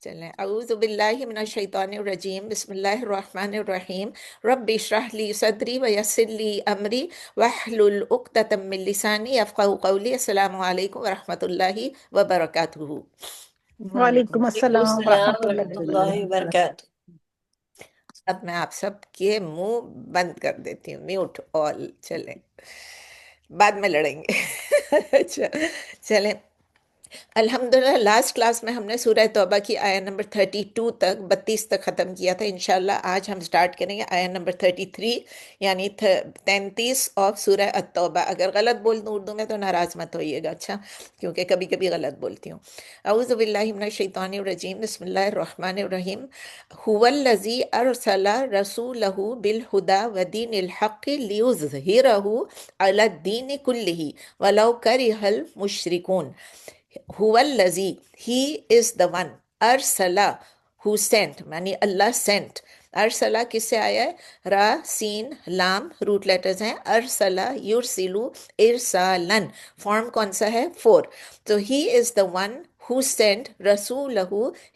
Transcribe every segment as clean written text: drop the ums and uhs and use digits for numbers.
چلیں، اعوذ باللہ من الشیطان الرجیم، بسم اللہ الرحمن الرحیم، رب اشرح لی صدری ویسر لی امری واحلل عقدۃ من لسانی یفقہوا قولی۔ السلام علیکم ورحمۃ اللہ وبرکاتہ۔ وعلیکم وعلیکم السلام السلام ورحمۃ ورحمۃ اللہ اللہ وبرکاتہ۔ اب میں آپ سب کے منہ بند کر دیتی ہوں، میوٹ آل، چلیں بعد میں لڑیں گے۔ اچھا چلیں، الحمدللہ لاسٹ کلاس میں ہم نے سورہ توبہ کی آیت نمبر 32 تک 32 تک ختم کیا تھا۔ انشاءاللہ آج ہم سٹارٹ کریں گے آیت نمبر 33 یعنی 33 آف سورہ التوبہ۔ اگر غلط بول دوں اردو میں تو ناراض مت ہوئیے گا، اچھا، کیونکہ کبھی کبھی غلط بولتی ہوں۔ اعوذ باللہ من الشیطان الرجیم، بسم اللہ الرحمن الرحیم، هو الذی ارسل رسولہ بالہدی ودین الحق لیظہرہ علی الدین کلہ ولو کرہ المشرکون۔ هو الذی، he is the one، Ursula who sent، یعنی اللہ sent۔ ارسلا کس سے آیا ہے؟ را سین لام روٹ لیٹرز ہیں، ارسلا یرسلو ارسالن، فارم کون سا ہے؟ 4۔ تو he is the one who sent رسولہ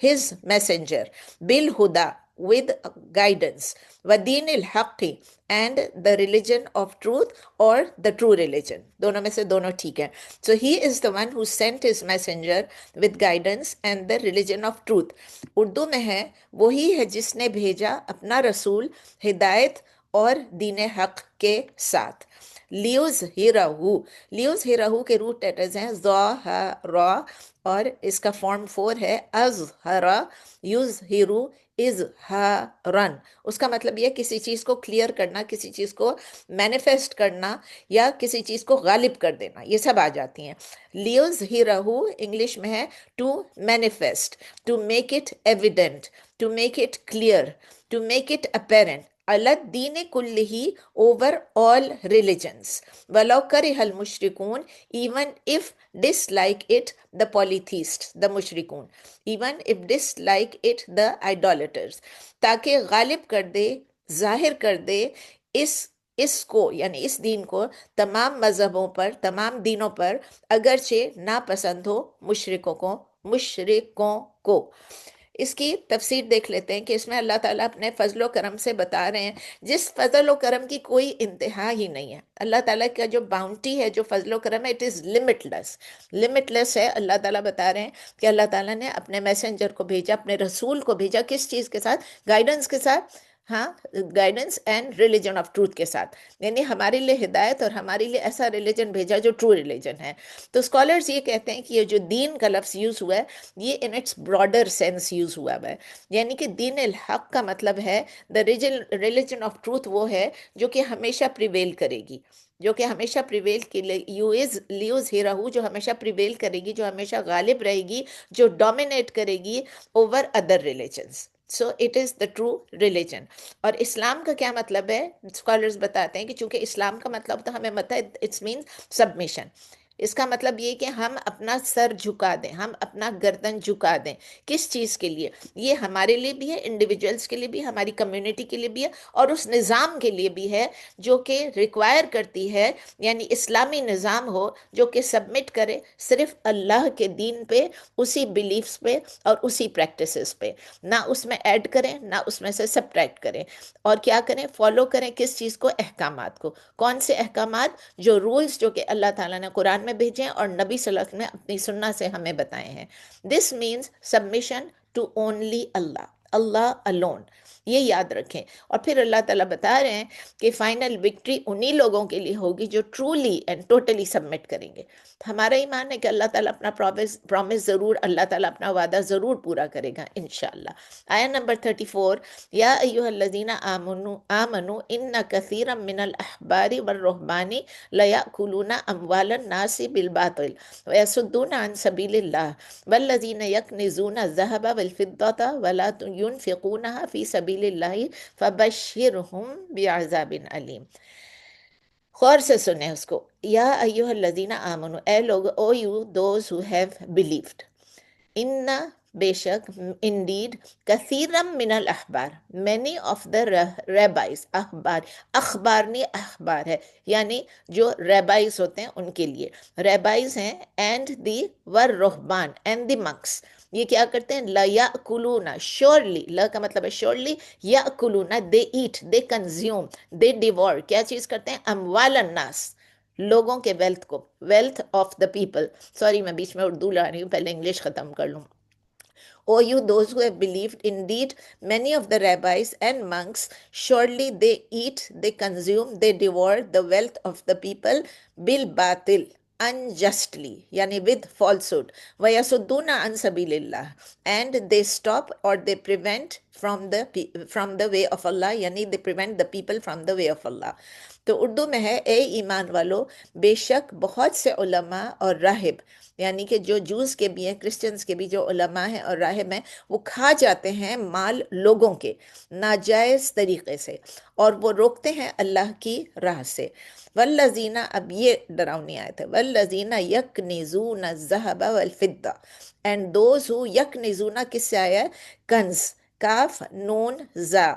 his messenger بالہدا with guidance، ودین ul Haq and the religion of truth or the true religion، دونوں میں سے دونوں ٹھیک ہے۔ So he is the one who sent his messenger with guidance and the religion of truth۔ Urdu میں ہے وہی ہے جس نے بھیجا اپنا رسول ہدایت اور دین حق کے ساتھ۔ لیظہرہ، لیظہرہ کے روٹ لیٹرز ہیں ظاہر، اور اس کا فارم 4 ہے اظہر یظہر اظہارن۔ اس کا مطلب یہ کسی چیز کو کلیئر کرنا، کسی چیز کو مینیفیسٹ کرنا، یا کسی چیز کو غالب کر دینا، یہ سب آ جاتی ہیں۔ لیظہرہ انگلش میں ہے to manifest, to make it evident, to make it clear, to make it apparent, علی الدین کلہ، اوور آل ریلیجنس، ولو کرہ المشرکون، even if dislike it the polytheists، the مشرکون، even if dislike it the idolaters، تاکہ غالب کر دے، ظاہر کر دے اس کو، یعنی اس دین کو تمام مذہبوں پر، تمام دینوں پر، اگرچہ ناپسند ہو مشرکوں کو۔ اس کی تفسیر دیکھ لیتے ہیں کہ اس میں اللہ تعالیٰ اپنے فضل و کرم سے بتا رہے ہیں، جس فضل و کرم کی کوئی انتہا ہی نہیں ہے۔ اللہ تعالیٰ کا جو باؤنٹی ہے، جو فضل و کرم ہے، اٹ از لمٹ لیس ہے۔ اللہ تعالیٰ بتا رہے ہیں کہ اللہ تعالیٰ نے اپنے میسنجر کو بھیجا، اپنے رسول کو بھیجا، کس چیز کے ساتھ؟ گائیڈنس کے ساتھ، ہاں، guidance and religion of truth کے ساتھ، یعنی ہمارے لیے ہدایت اور ہمارے لیے ایسا ریلیجن بھیجا جو ٹرو ریلیجن ہے۔ تو اسکالرز یہ کہتے ہیں کہ یہ جو دین کا لفظ یوز ہوا ہے، یہ in its broader sense use ہوا ہے، یعنی کہ دین الحق کا مطلب ہے دا ریلیجن آف ٹروتھ، وہ ہے جو کہ ہمیشہ پریویل کرے گی، جو کہ ہمیشہ پریویل کے لیے لیظہرہ، جو ہمیشہ پریویل کرے گی، جو ہمیشہ غالب رہے گی، جو ڈومینیٹ کرے گی over other religions. So it is the true religion. اور اسلام کا کیا مطلب ہے؟ اسکالرز بتاتے ہیں کہ چونکہ اسلام کا مطلب تو ہمیں پتہ ہے، اٹس مینس سبمیشن۔ اس کا مطلب یہ کہ ہم اپنا سر جھکا دیں، ہم اپنا گردن جھکا دیں۔ کس چیز کے لیے؟ یہ ہمارے لیے بھی ہے، انڈیویجولس کے لیے بھی، ہماری کمیونٹی کے لیے بھی ہے، اور اس نظام کے لیے بھی ہے جو کہ ریکوائر کرتی ہے، یعنی اسلامی نظام ہو جو کہ سبمٹ کرے صرف اللہ کے دین پہ، اسی بلیفز پہ اور اسی پریکٹسز پہ، نہ اس میں ایڈ کریں نہ اس میں سے سبٹریکٹ کریں، اور کیا کریں؟ فالو کریں کس چیز کو؟ احکامات کو۔ کون سے احکامات؟ جو رولز جو کہ اللہ تعالیٰ نے قرآن میں بھیجے ہیں اور نبی صلی اللہ علیہ وسلم نے اپنی سنت سے ہمیں بتائے ہیں۔ This means submission to only Allah alone، یہ یاد رکھیں۔ اور پھر اللہ تعالیٰ بتا رہے ہیں کہ فائنل وکٹری انہی لوگوں کے لیے ہوگی جو ٹرولی اینڈ ٹوٹلی سبمٹ کریں گے۔ ہمارا ایمان ہے کہ اللہ تعالیٰ اپنا پرومس ضرور، اللہ تعالیٰ اپنا وعدہ ضرور پورا کرے گا انشاءاللہ۔ آیت نمبر 34، یا ایھا الذین آمنوا ان کثیرا من الاحبار والرہبان لیأکلون اموال الناس بالباطل ویصدون عن سبیل اللہ والذین یکنزون الذہب والفضة ولا ينفقونها فی سبیل اللہ فبشرہم بعذاب علیم۔ غور سے سنیں اس کو، یا ایھا الذین آمنوا، اے لوگ، O you those who have believed, ان بے شک، انڈیڈ، کثیرم من الاحبار، مینی آف دا ریبائز، اخبار نہیں اخبار ہے، یعنی جو ریبائز ہوتے ہیں ان کے لیے ریبائز ہیں، and the were رہبان and the منکس، یہ کیا کرتے ہیں؟ لا یاکلون، شیورلی، لا کا مطلب ہے شیورلی، یاکلون they eat, they consume, they devour, کیا چیز کرتے ہیں؟ اموال الناس، لوگوں کے ویلتھ کو، wealth of the people. Sorry میں بیچ میں اردو لا رہی ہوں، پہلے انگلش ختم کر لوں. O you those who have believed, indeed, many of the rabbis and monks, surely they eat, they consume, they devour the wealth of the people, bil batil, unjustly, yani with falsehood, vayasudduna an sabilillah, and they stop or they prevent from the way of Allah, yani they prevent the people from the way of Allah. تو اردو میں ہے، اے ایمان والو، بے شک بہت سے علماء اور راہب، یعنی کہ جو جوز کے بھی ہیں، کرسچنز کے بھی جو علماء ہیں اور راہب ہیں، وہ کھا جاتے ہیں مال لوگوں کے ناجائز طریقے سے، اور وہ روکتے ہیں اللہ کی راہ سے. والذین، اب یہ ڈراؤنی آیت ہے، والذین یکنزون الذہب والفضہ، اینڈ دوز ہو یکنزون، کس سے آیا ہے؟ کنز، کاف نون زا،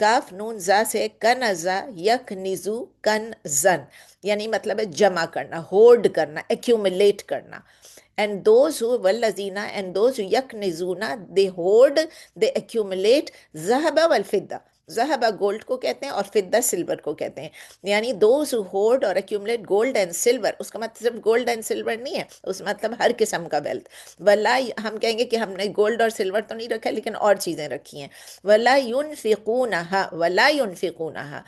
کاف نون زا سے کنزا یکنزو کنزن، یعنی مطلب ہے جمع کرنا، ہولڈ کرنا، ایکیوملیٹ کرنا. And those who والذین and those who یکنزون، they hoard, they accumulate ذهب والفضہ. ذہبہ گولڈ کو کہتے ہیں اور فضہ سلور کو کہتے ہیں. یعنی دوز who hoard اور accumulate gold and silver، اس کا مطلب صرف گولڈ اینڈ سلور نہیں ہے، اس مطلب ہر قسم کا ویلتھ. ولا، ہم کہیں گے کہ ہم نے گولڈ اور سلور تو نہیں رکھا لیکن اور چیزیں رکھی ہیں. ولا ينفقونها، ولا ينفقونها،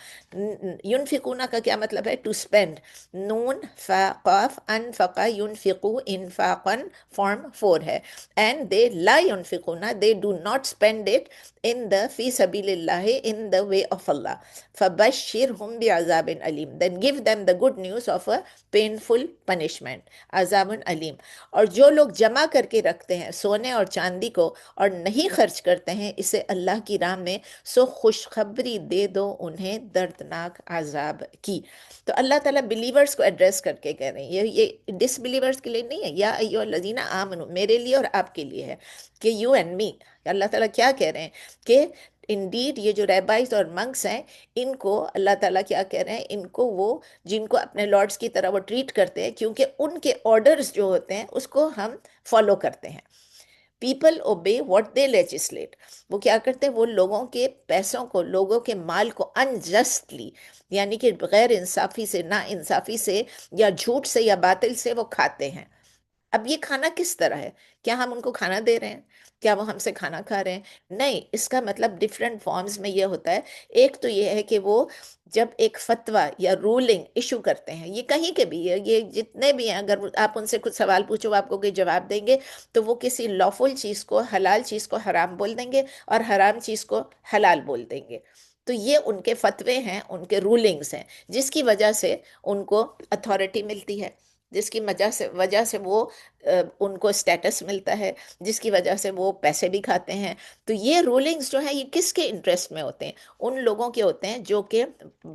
ينفقونها کا کیا مطلب ہے؟ To spend. نون فا قاف انفقا ينفقو انفاقا، فارم 4 ہے. اینڈ دے لا ينفقون، they do not spend it in the فی سبیل اللہ، in the way of Allah. فبشرہم بعذاب Aleem, then give them the good news of a painful punishment. عذاب علیم. اور جو لوگ جمع کر کے رکھتے ہیں سونے اور چاندی کو اور نہیں خرچ کرتے ہیں اسے اللہ کی راہ میں، سو خوشخبری دے دو انہیں دردناک عذاب کی. تو اللہ تعالیٰ بلیورز کو ایڈریس کر کے کہہ رہے ہیں، یہ ڈس بلیورز کے لیے نہیں ہے، یا ایھا الذین آمنو، میرے لیے اور آپ کے لیے ہے، کہ یو اینڈ می. اللہ تعالیٰ کیا کہہ رہے ہیں کہ انڈیڈ یہ جو ریبائز اور منکس ہیں، ان کو اللہ تعالیٰ کیا کہہ رہے ہیں، ان کو وہ جن کو اپنے لارڈز کی طرح وہ ٹریٹ کرتے ہیں، کیونکہ ان کے آرڈرز جو ہوتے ہیں اس کو ہم فالو کرتے ہیں. پیپل اوبے واٹ دے لیجسلیٹ، وہ کیا کرتے ہیں؟ وہ لوگوں کے پیسوں کو، لوگوں کے مال کو انجسٹلی، یعنی کہ بغیر انصافی سے، نا انصافی سے، یا جھوٹ سے یا باطل سے وہ کھاتے ہیں. اب یہ کھانا کس طرح ہے؟ کیا ہم ان کو کھانا دے رہے ہیں؟ کیا وہ ہم سے کھانا کھا رہے ہیں؟ نہیں، اس کا مطلب ڈیفرنٹ فارمز میں یہ ہوتا ہے. ایک تو یہ ہے کہ وہ جب ایک فتویٰ یا رولنگ ایشو کرتے ہیں، یہ کہیں کے بھی ہے، یہ جتنے بھی ہیں، اگر آپ ان سے کچھ سوال پوچھو وہ آپ کو کوئی جواب دیں گے، تو وہ کسی لافل چیز کو، حلال چیز کو حرام بول دیں گے اور حرام چیز کو حلال بول دیں گے. تو یہ ان کے فتوے ہیں، ان کے رولنگز ہیں، جس کی وجہ سے ان کو اتھارٹی ملتی ہے، جس کی وجہ سے وہ ان کو اسٹیٹس ملتا ہے، جس کی وجہ سے وہ پیسے بھی کھاتے ہیں. تو یہ رولنگز جو ہیں یہ کس کے انٹرسٹ میں ہوتے ہیں؟ ان لوگوں کے ہوتے ہیں جو کہ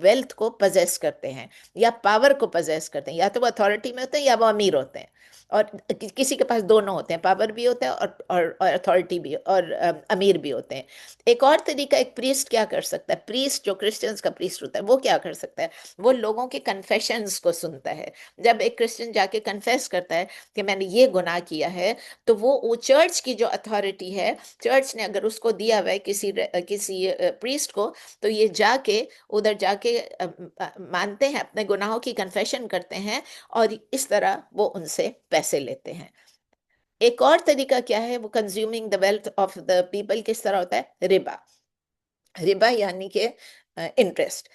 ویلتھ کو پزیس کرتے ہیں یا پاور کو پزیس کرتے ہیں، یا تو وہ اتھارٹی میں ہوتے ہیں یا وہ امیر ہوتے ہیں، اور کسی کے پاس دونوں ہوتے ہیں، پاور بھی ہوتا ہے اور اتھارٹی بھی، اور امیر بھی ہوتے ہیں. ایک اور طریقہ، ایک پریسٹ کیا کر سکتا ہے؟ پریسٹ جو کرسچنز کا پریسٹ ہوتا ہے وہ کیا کر سکتا ہے؟ وہ لوگوں کے کنفیشنز کو سنتا ہے. جب ایک کرسچن جا کے کنفیس کرتا ہے کہ میں نے یہ گناہ کیا ہے، تو وہ چرچ کی جو اتھارٹی ہے، چرچ نے اگر اس کو دیا ہوا ہے کسی پریسٹ کو، تو یہ جا کے ادھر جا کے مانتے ہیں، اپنے گناہوں کی کنفیشن کرتے ہیں، اور اس طرح وہ ان سے پیسے لیتے ہیں. ایک اور طریقہ کیا ہے؟ وہ consuming the wealth of the people کس طرح ہوتا ہے؟ ربا. ربا یعنی کہ انٹرسٹ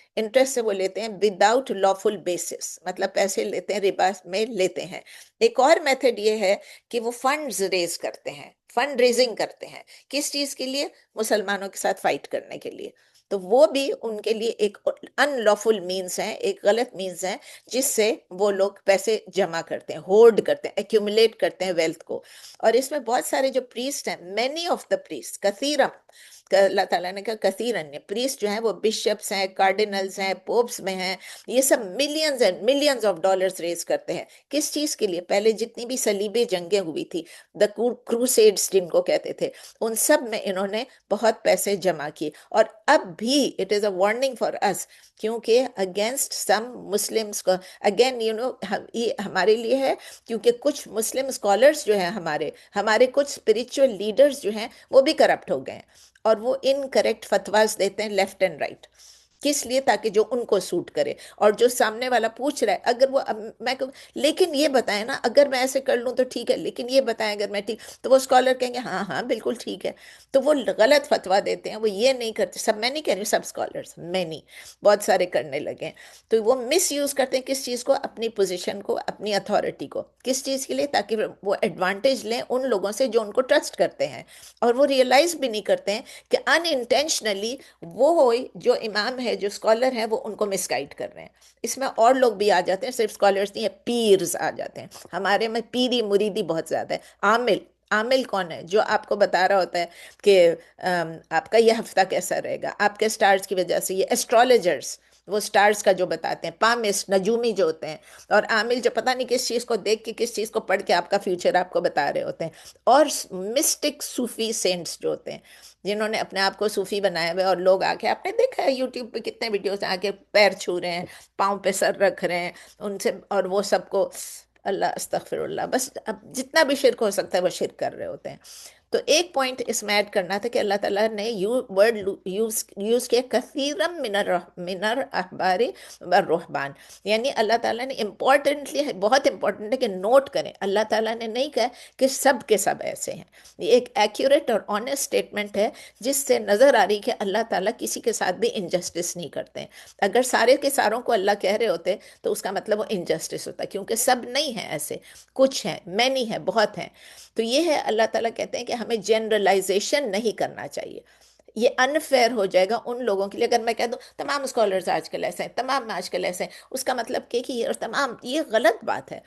سے وہ لیتے ہیں وداؤٹ لافل بیسس، مطلب پیسے لیتے ہیں، ربا میں لیتے ہیں. ایک اور میتھڈ یہ ہے کہ وہ فنڈز ریز کرتے ہیں، فنڈ ریزنگ کرتے ہیں. کس چیز کے لیے؟ مسلمانوں کے ساتھ فائٹ کرنے کے لیے. تو وہ بھی ان کے لیے ایک ان لافل مینز ہیں، ایک غلط مینز ہیں، جس سے وہ لوگ پیسے جمع کرتے ہیں، ہولڈ کرتے ہیں، ایکیومولیٹ کرتے ہیں ویلتھ کو. اور اس میں بہت سارے جو پریسٹ ہیں، مینی آف دا پریسٹ، کثیرم، کہ اللہ تعالیٰ نے کہا کثیرن، پریسٹ جو ہیں وہ بشپس ہیں، کارڈینلز ہیں، پوپس میں ہیں، یہ سب millions and millions of dollars raise کرتے ہیں. کس چیز کے لیے؟ پہلے جتنی بھی صلیبی جنگیں ہوئی تھی، دا کروسیڈز جن کو کہتے تھے، ان سب میں انہوں نے بہت پیسے جمع کیے. اور اب بھی it is a warning for us, کیونکہ اگینسٹ سم مسلمس کو، اگین یہ ہمارے لیے ہے، کیونکہ کچھ مسلم اسکالرس جو ہیں، ہمارے کچھ اسپرچل لیڈرز جو ہیں وہ بھی کرپٹ ہو گئے ہیں، اور وہ ان کریکٹ فتواز دیتے ہیں لیفٹ اینڈ رائٹ. کس لیے؟ تاکہ جو ان کو سوٹ کرے، اور جو سامنے والا پوچھ رہا ہے اگر وہ میں لیکن یہ بتائیں نا، اگر میں ایسے کر لوں تو ٹھیک ہے، لیکن یہ بتائیں اگر میں ٹھیک، تو وہ اسکالر کہیں گے ہاں ہاں بالکل ٹھیک ہے. تو وہ غلط فتوا دیتے ہیں، وہ یہ نہیں کرتے سب، میں نہیں کہہ رہی ہوں سب اسکالرس، میں نہیں، بہت سارے کرنے لگے ہیں. تو وہ مس یوز کرتے ہیں کس چیز کو؟ اپنی پوزیشن کو، اپنی اتھارٹی کو. کس چیز کے لیے؟ تاکہ وہ ایڈوانٹیج لیں ان لوگوں سے جو ان کو ٹرسٹ کرتے ہیں، اور وہ ریئلائز بھی نہیں کرتے ہیں کہ ان انٹینشنلی وہ جو امام ہے، جو اسکالر ہے، وہ ان کو مس گائڈ کر رہے ہیں. اس میں اور لوگ بھی آ جاتے ہیں، صرف اسکالرس نہیں ہیں، پیرز آ جاتے ہیں. ہمارے میں پیری مریدی بہت زیادہ ہے. عامل، عامل کون ہے؟ جو آپ کو بتا رہا ہوتا ہے کہ آپ کا یہ ہفتہ کیسا رہے گا، آپ کے سٹارز کی وجہ سے. یہ ایسٹرولوجرز، وہ سٹارز کا جو بتاتے ہیں، پامسٹ، نجومی جو ہوتے ہیں. اور عامل جو پتہ نہیں کس چیز کو دیکھ کے، کس چیز کو پڑھ کے آپ کا فیوچر آپ کو بتا رہے ہوتے ہیں. اور مسٹک صوفی سینٹس جو ہوتے ہیں، جنہوں نے اپنے آپ کو صوفی بنایا ہوا ہے، اور لوگ آ کے، آپ نے دیکھا ہے یوٹیوب پہ کتنے ویڈیوز آ کے پیر چھو رہے ہیں، پاؤں پہ سر رکھ رہے ہیں ان سے، اور وہ سب کو اللہ استغفر اللہ، بس اب جتنا بھی شرک ہو سکتا ہے وہ شرک کر رہے ہوتے ہیں. تو ایک پوائنٹ اس میں ایڈ کرنا تھا کہ اللہ تعالیٰ نے ورڈ یوز کیا کثیرم من الاحبار والرہبان، یعنی اللہ تعالیٰ نے امپورٹنٹلی، بہت امپورٹنٹ ہے کہ نوٹ کریں، اللہ تعالیٰ نے نہیں کہا کہ سب کے سب ایسے ہیں. یہ ایک ایکوریٹ اور آنیسٹ اسٹیٹمنٹ ہے، جس سے نظر آ رہی کہ اللہ تعالیٰ کسی کے ساتھ بھی انجسٹس نہیں کرتے ہیں. اگر سارے کے ساروں کو اللہ کہہ رہے ہوتے تو اس کا مطلب وہ انجسٹس ہوتا، کیونکہ سب نہیں ہیں ایسے، کچھ ہیں، مینی ہیں، بہت ہیں. تو یہ ہے، اللہ تعالیٰ کہتے ہیں کہ ہمیں جنرلائزیشن نہیں کرنا چاہیے. یہ انفیئر ہو جائے گا ان لوگوں کے لیے اگر میں کہہ دوں تمام اسکالرز آج کل ایسے ہیں، تمام آج کل ایسے ہیں. اس کا مطلب کہ یہ تمام، یہ غلط بات ہے.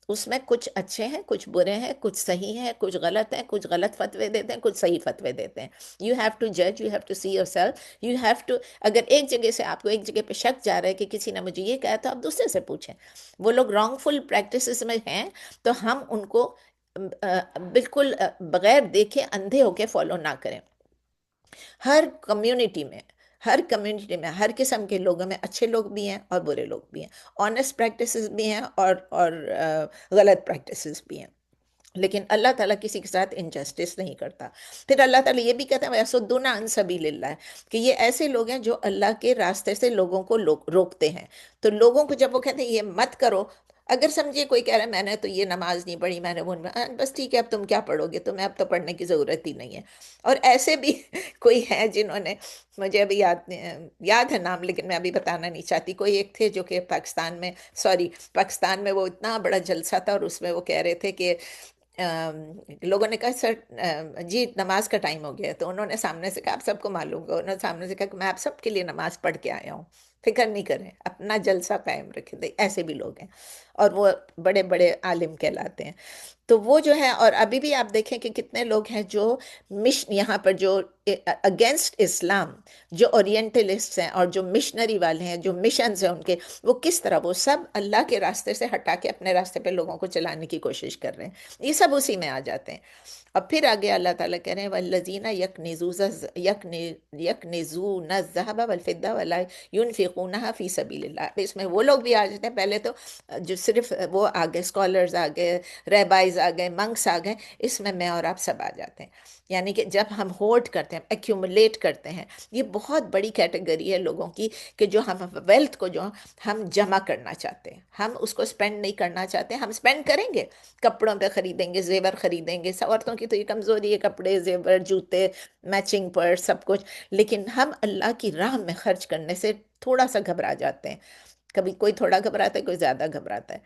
اس میں کچھ اچھے ہیں، کچھ برے ہیں، کچھ صحیح ہیں، کچھ غلط ہیں، کچھ غلط فتوے دیتے ہیں، کچھ صحیح فتوے دیتے ہیں. یو ہیو ٹو جج، you have to see yourself, you have to. اگر ایک جگہ سے آپ کو ایک جگہ پہ شک جا رہا ہے کہ کسی نے مجھے یہ کہا، تو آپ دوسرے سے پوچھیں. وہ لوگ رانگ فل پریکٹسز میں ہیں، تو ہم ان کو بالکل بغیر دیکھے اندھے ہو کے فالو نہ کریں. ہر کمیونٹی میں، ہر قسم کے لوگوں میں اچھے لوگ بھی ہیں اور برے لوگ بھی ہیں، آنےسٹ پریکٹسز بھی ہیں اور غلط پریکٹسز بھی ہیں. لیکن اللہ تعالیٰ کسی کے ساتھ انجسٹس نہیں کرتا. پھر اللہ تعالیٰ یہ بھی کہتا ہے وَيَصُدُّونَ عَن سَبِيلِ اللَّهِ، کہ یہ ایسے لوگ ہیں جو اللہ کے راستے سے لوگوں کو روکتے ہیں. تو لوگوں کو جب وہ کہتے ہیں یہ مت کرو، اگر سمجھیے کوئی کہہ رہا ہے میں نے تو یہ نماز نہیں پڑھی، میں نے وہ بس ٹھیک ہے، اب تم کیا پڑھو گے، تمہیں اب تو پڑھنے کی ضرورت ہی نہیں ہے. اور ایسے بھی کوئی ہیں جنہوں نے، مجھے ابھی یاد ہے نام، لیکن میں ابھی بتانا نہیں چاہتی. کوئی ایک تھے جو کہ پاکستان میں وہ اتنا بڑا جلسہ تھا، اور اس میں وہ کہہ رہے تھے کہ لوگوں نے کہا سر جی نماز کا ٹائم ہو گیا ہے. تو انہوں نے سامنے سے کہا آپ سب کو معلوم ہوگا، انہوں نے سامنے سے کہا کہ میں آپ سب کے لیے نماز پڑھ کے آیا ہوں، فکر نہیں کریں، اپنا جلسہ قائم رکھیں. ایسے بھی لوگ ہیں، اور وہ بڑے بڑے عالم کہلاتے ہیں. تو وہ جو ہے، اور ابھی بھی آپ دیکھیں کہ کتنے لوگ ہیں جو یہاں پر جو اگینسٹ اسلام، جو اورینٹلسٹ ہیں اور جو مشنری والے ہیں، جو مشنز ہیں ان کے، وہ کس طرح وہ سب اللہ کے راستے سے ہٹا کے اپنے راستے پہ لوگوں کو چلانے کی کوشش کر رہے ہیں. یہ سب اسی میں آ جاتے ہیں. اور پھر آگے اللہ تعالیٰ کہہ رہے ہیں وَالَّذِينَ يَكْنِزُونَ الذَّهَبَ وَالْفِضَّةَ وَلَا يُنْفِقُونَهَا فِي سَبِيلِ اللَّهِ. اس میں وہ لوگ بھی آ جاتے ہیں. پہلے تو جو صرف وہ آگے اسکالرز آ گئے، ریبائز آ گئے، منکس آ گئے، اس میں اور آپ سب آ جاتے ہیں. یعنی کہ جب ہم ہورڈ کرتے ہیں، ایکیومولیٹ کرتے ہیں، یہ بہت بڑی کیٹیگری ہے لوگوں کی، کہ جو ہم ویلتھ کو جو ہم جمع کرنا چاہتے ہیں، ہم اس کو سپینڈ نہیں کرنا چاہتے. ہم سپینڈ کریں گے، کپڑوں پہ خریدیں گے، زیور خریدیں گے. عورتوں کی تو یہ کمزوری ہے، کپڑے، زیور، جوتے، میچنگ پرس، سب کچھ. لیکن ہم اللہ کی راہ میں خرچ کرنے سے تھوڑا سا گھبرا جاتے ہیں. کبھی کوئی تھوڑا گھبراتا ہے، کوئی زیادہ گھبراتا ہے.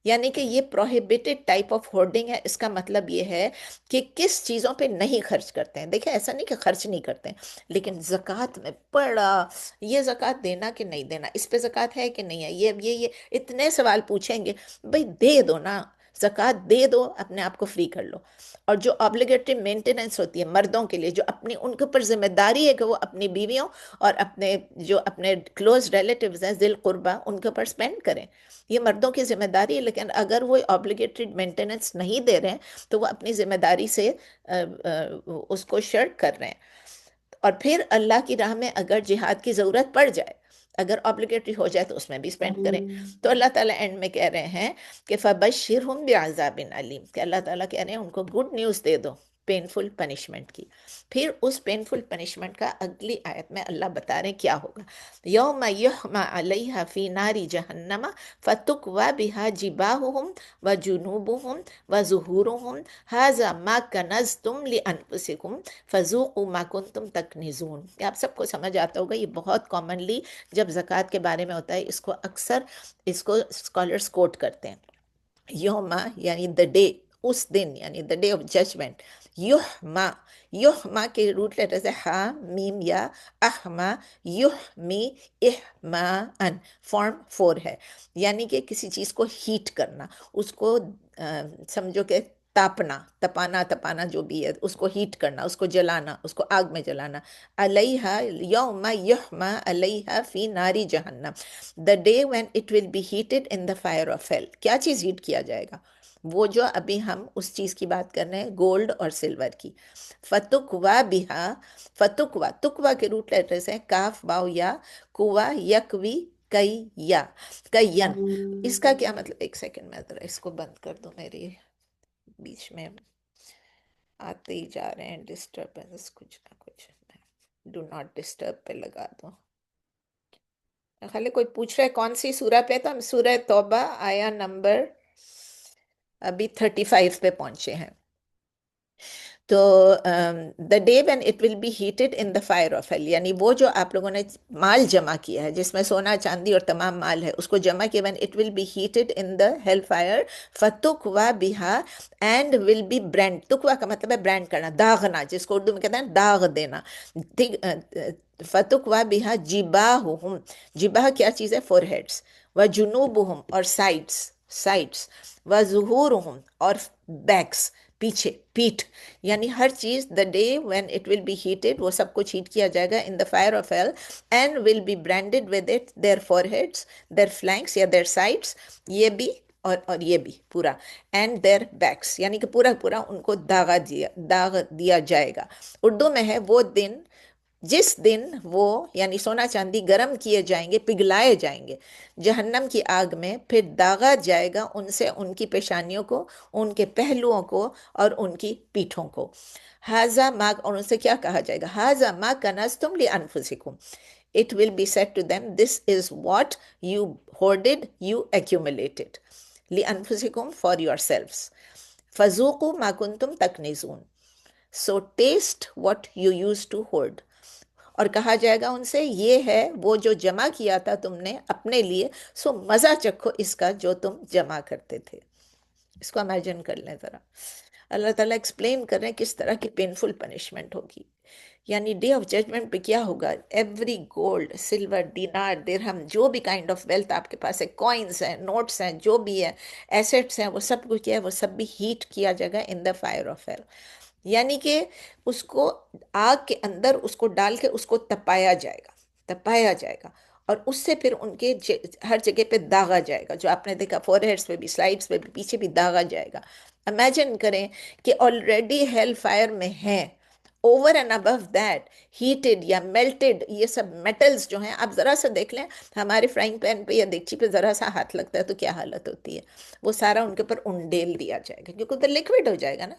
یعنی کہ یہ پروہیبیٹڈ ٹائپ آف ہورڈنگ ہے. اس کا مطلب یہ ہے کہ کس چیزوں پہ نہیں خرچ کرتے ہیں. دیکھیں ایسا نہیں کہ خرچ نہیں کرتے ہیں، لیکن زکوٰۃ میں بڑا، یہ زکوٰۃ دینا کہ نہیں دینا، اس پہ زکوٰۃ ہے کہ نہیں ہے، یہ اتنے سوال پوچھیں گے. بھئی دے دو نا، زکوٰۃ دے دو، اپنے آپ کو فری کر لو۔ اور جو آبلیگیٹری مینٹیننس ہوتی ہے مردوں کے لیے، جو اپنی ان کے اوپر ذمہ داری ہے کہ وہ اپنی بیویوں اور اپنے جو اپنے کلوز ریلیٹیوز ہیں ذی القربہ ان کے اوپر اسپینڈ کریں، یہ مردوں کی ذمہ داری ہے۔ لیکن اگر وہ آبلیگیٹری مینٹیننس نہیں دے رہے ہیں تو وہ اپنی ذمہ داری سے اس کو شرک کر رہے ہیں۔ اور پھر اللہ کی راہ میں اگر جہاد کی ضرورت پڑ جائے، اگر آبلیگیٹری ہو جائے تو اس میں بھی اسپینڈ کریں۔ تو اللہ تعالیٰ اینڈ میں کہہ رہے ہیں کہ فَبَشِّرْهُمْ بِعَذَابٍ علیم، کہ اللہ تعالیٰ کہہ رہے ہیں ان کو گڈ نیوز دے دو پینفل پنشمنٹ کی۔ پھر اس پینفل پنشمنٹ کا اگلی آیت میں اللہ بتا رہے ہیں کیا ہوگا۔ یوم یحمى علیہا فی نار جہنم فتکوی بہا جباہہم وجنوبہم وظہورہم ھذا ما کنزتم لانفسکم فذوقوا ما کنتم تکنزون۔ یہ آپ سب کو سمجھ آتا ہوگا، یہ بہت کامنلی جب زکوٰۃ کے بارے میں ہوتا ہے اس کو اکثر اس کو اسکالرس کوٹ کرتے ہیں۔ یوما یعنی دا ڈے، اس دن یعنی دا ڈے آف ججمنٹ۔ یحما، یحما کے روٹ لیٹرز ہے ہا میم یا احما، یحمی احما ان، فارم فور ہے، یعنی کہ کسی چیز کو ہیٹ کرنا، اس کو سمجھو کہ تاپنا، تپانا تپانا جو بھی ہے، اس کو ہیٹ کرنا، اس کو جلانا، اس کو آگ میں جلانا۔ علیہا یوم یحما علیہا فی ناری جہنم، the day when it will be heated in the fire of hell۔ کیا چیز ہیٹ کیا جائے گا؟ وہ جو ابھی ہم اس چیز کی بات کر رہے ہیں گولڈ اور سلور کی۔ فتکوا بہا، فتکوا، تکوا کے روٹ لیٹرز ہیں کاف باؤ یا، کوا یکوی کئی یا، کین۔ اس کا کیا مطلب، ایک سیکنڈ میں ذرا اس کو بند کر دوں، میری بیچ میں آتے ہی جا رہے ہیں ڈسٹربنس کچھ نہ کچھ، ڈو ناٹ ڈسٹرب پہ لگا دوں۔ خالی کوئی پوچھ رہا ہے کون سی سورہ پہ، تو ہم سورہ توبہ آیا نمبر ابھی 35 پہ پہنچے ہیں۔ تو the day when it will be heated in the fire of hell, یعنی وہ جو آپ لوگوں نے مال جمع کیا ہے جس میں سونا چاندی اور تمام مال ہے، اس کو جمع کیا، when it will be heated in the hell fire فتکوا بہا اینڈ ول بی برینڈ۔ تکوا کا مطلب ہے برینڈ کرنا، داغنا، جس کو اردو میں کہتے ہیں داغ دینا۔ فتکوا بہا جباہہم، جباہ کیا چیز ہے، فور ہیڈس، وجنوبہم اور سائڈس، سائڈس، وظہورہم اور بیکس، پیچھے، پیٹھ، یعنی ہر چیز the day when it will be heated, وہ سب کچھ ہیٹ کیا جائے گا in the fire of hell, and will be branded with it their foreheads, their flanks یا دیئر سائڈس، یہ بھی اور یہ بھی پورا، اینڈ دیئر بیکس، یعنی کہ پورا پورا ان کو داغ دیا جائے گا۔ اردو میں ہے وہ دن جس دن وہ یعنی سونا چاندی گرم کیے جائیں گے، پگھلائے جائیں گے جہنم کی آگ میں، پھر داغا جائے گا ان سے ان کی پیشانیوں کو، ان کے پہلوؤں کو اور ان کی پیٹھوں کو۔ ہاذا ما، اور ان سے کیا کہا جائے گا، ہاذا ما کنزتم لانفسکم، it will be said to them, this is what you hoarded, you accumulated لانفسکم for yourselves، فذوقوا ما کنتم تکنزون، so taste what you used to hoard۔ اور کہا جائے گا ان سے یہ ہے وہ جو جمع کیا تھا تم نے اپنے لیے، سو مزہ چکھو اس کا جو تم جمع کرتے تھے۔ اس کو امیجن کر لیں ذرا، اللہ تعالیٰ ایکسپلین کر رہے ہیں کس طرح کی پینفل پنشمنٹ ہوگی، یعنی ڈے آف ججمنٹ پہ کیا ہوگا، ایوری گولڈ، سلور، دینار، درہم، جو بھی کائنڈ آف ویلتھ آپ کے پاس ہے، کوائنس ہیں، نوٹس ہیں، جو بھی ہے، ایسیٹس ہیں، وہ سب کچھ کیا ہے، وہ سب بھی ہیٹ کیا جائے گا in the fire of hell, یعنی کہ اس کو آگ کے اندر اس کو ڈال کے اس کو تپایا جائے گا، تپایا جائے گا، اور اس سے پھر ان کے ہر جگہ پہ داغا جائے گا، جو آپ نے دیکھا فور ہیڈس پہ بھی، سلائڈس پہ بھی، پیچھے بھی داغا جائے گا۔ امیجن کریں کہ آلریڈی ہیل فائر میں ہیں، over and above that heated یا میلٹڈ یہ سب میٹلز جو ہیں، آپ ذرا سا دیکھ لیں ہمارے فرائنگ پین پہ یا دیگچی پہ ذرا سا ہاتھ لگتا ہے تو کیا حالت ہوتی ہے، وہ سارا ان کے اوپر انڈیل دیا جائے گا، کیونکہ تو لکوڈ ہو جائے گا نا،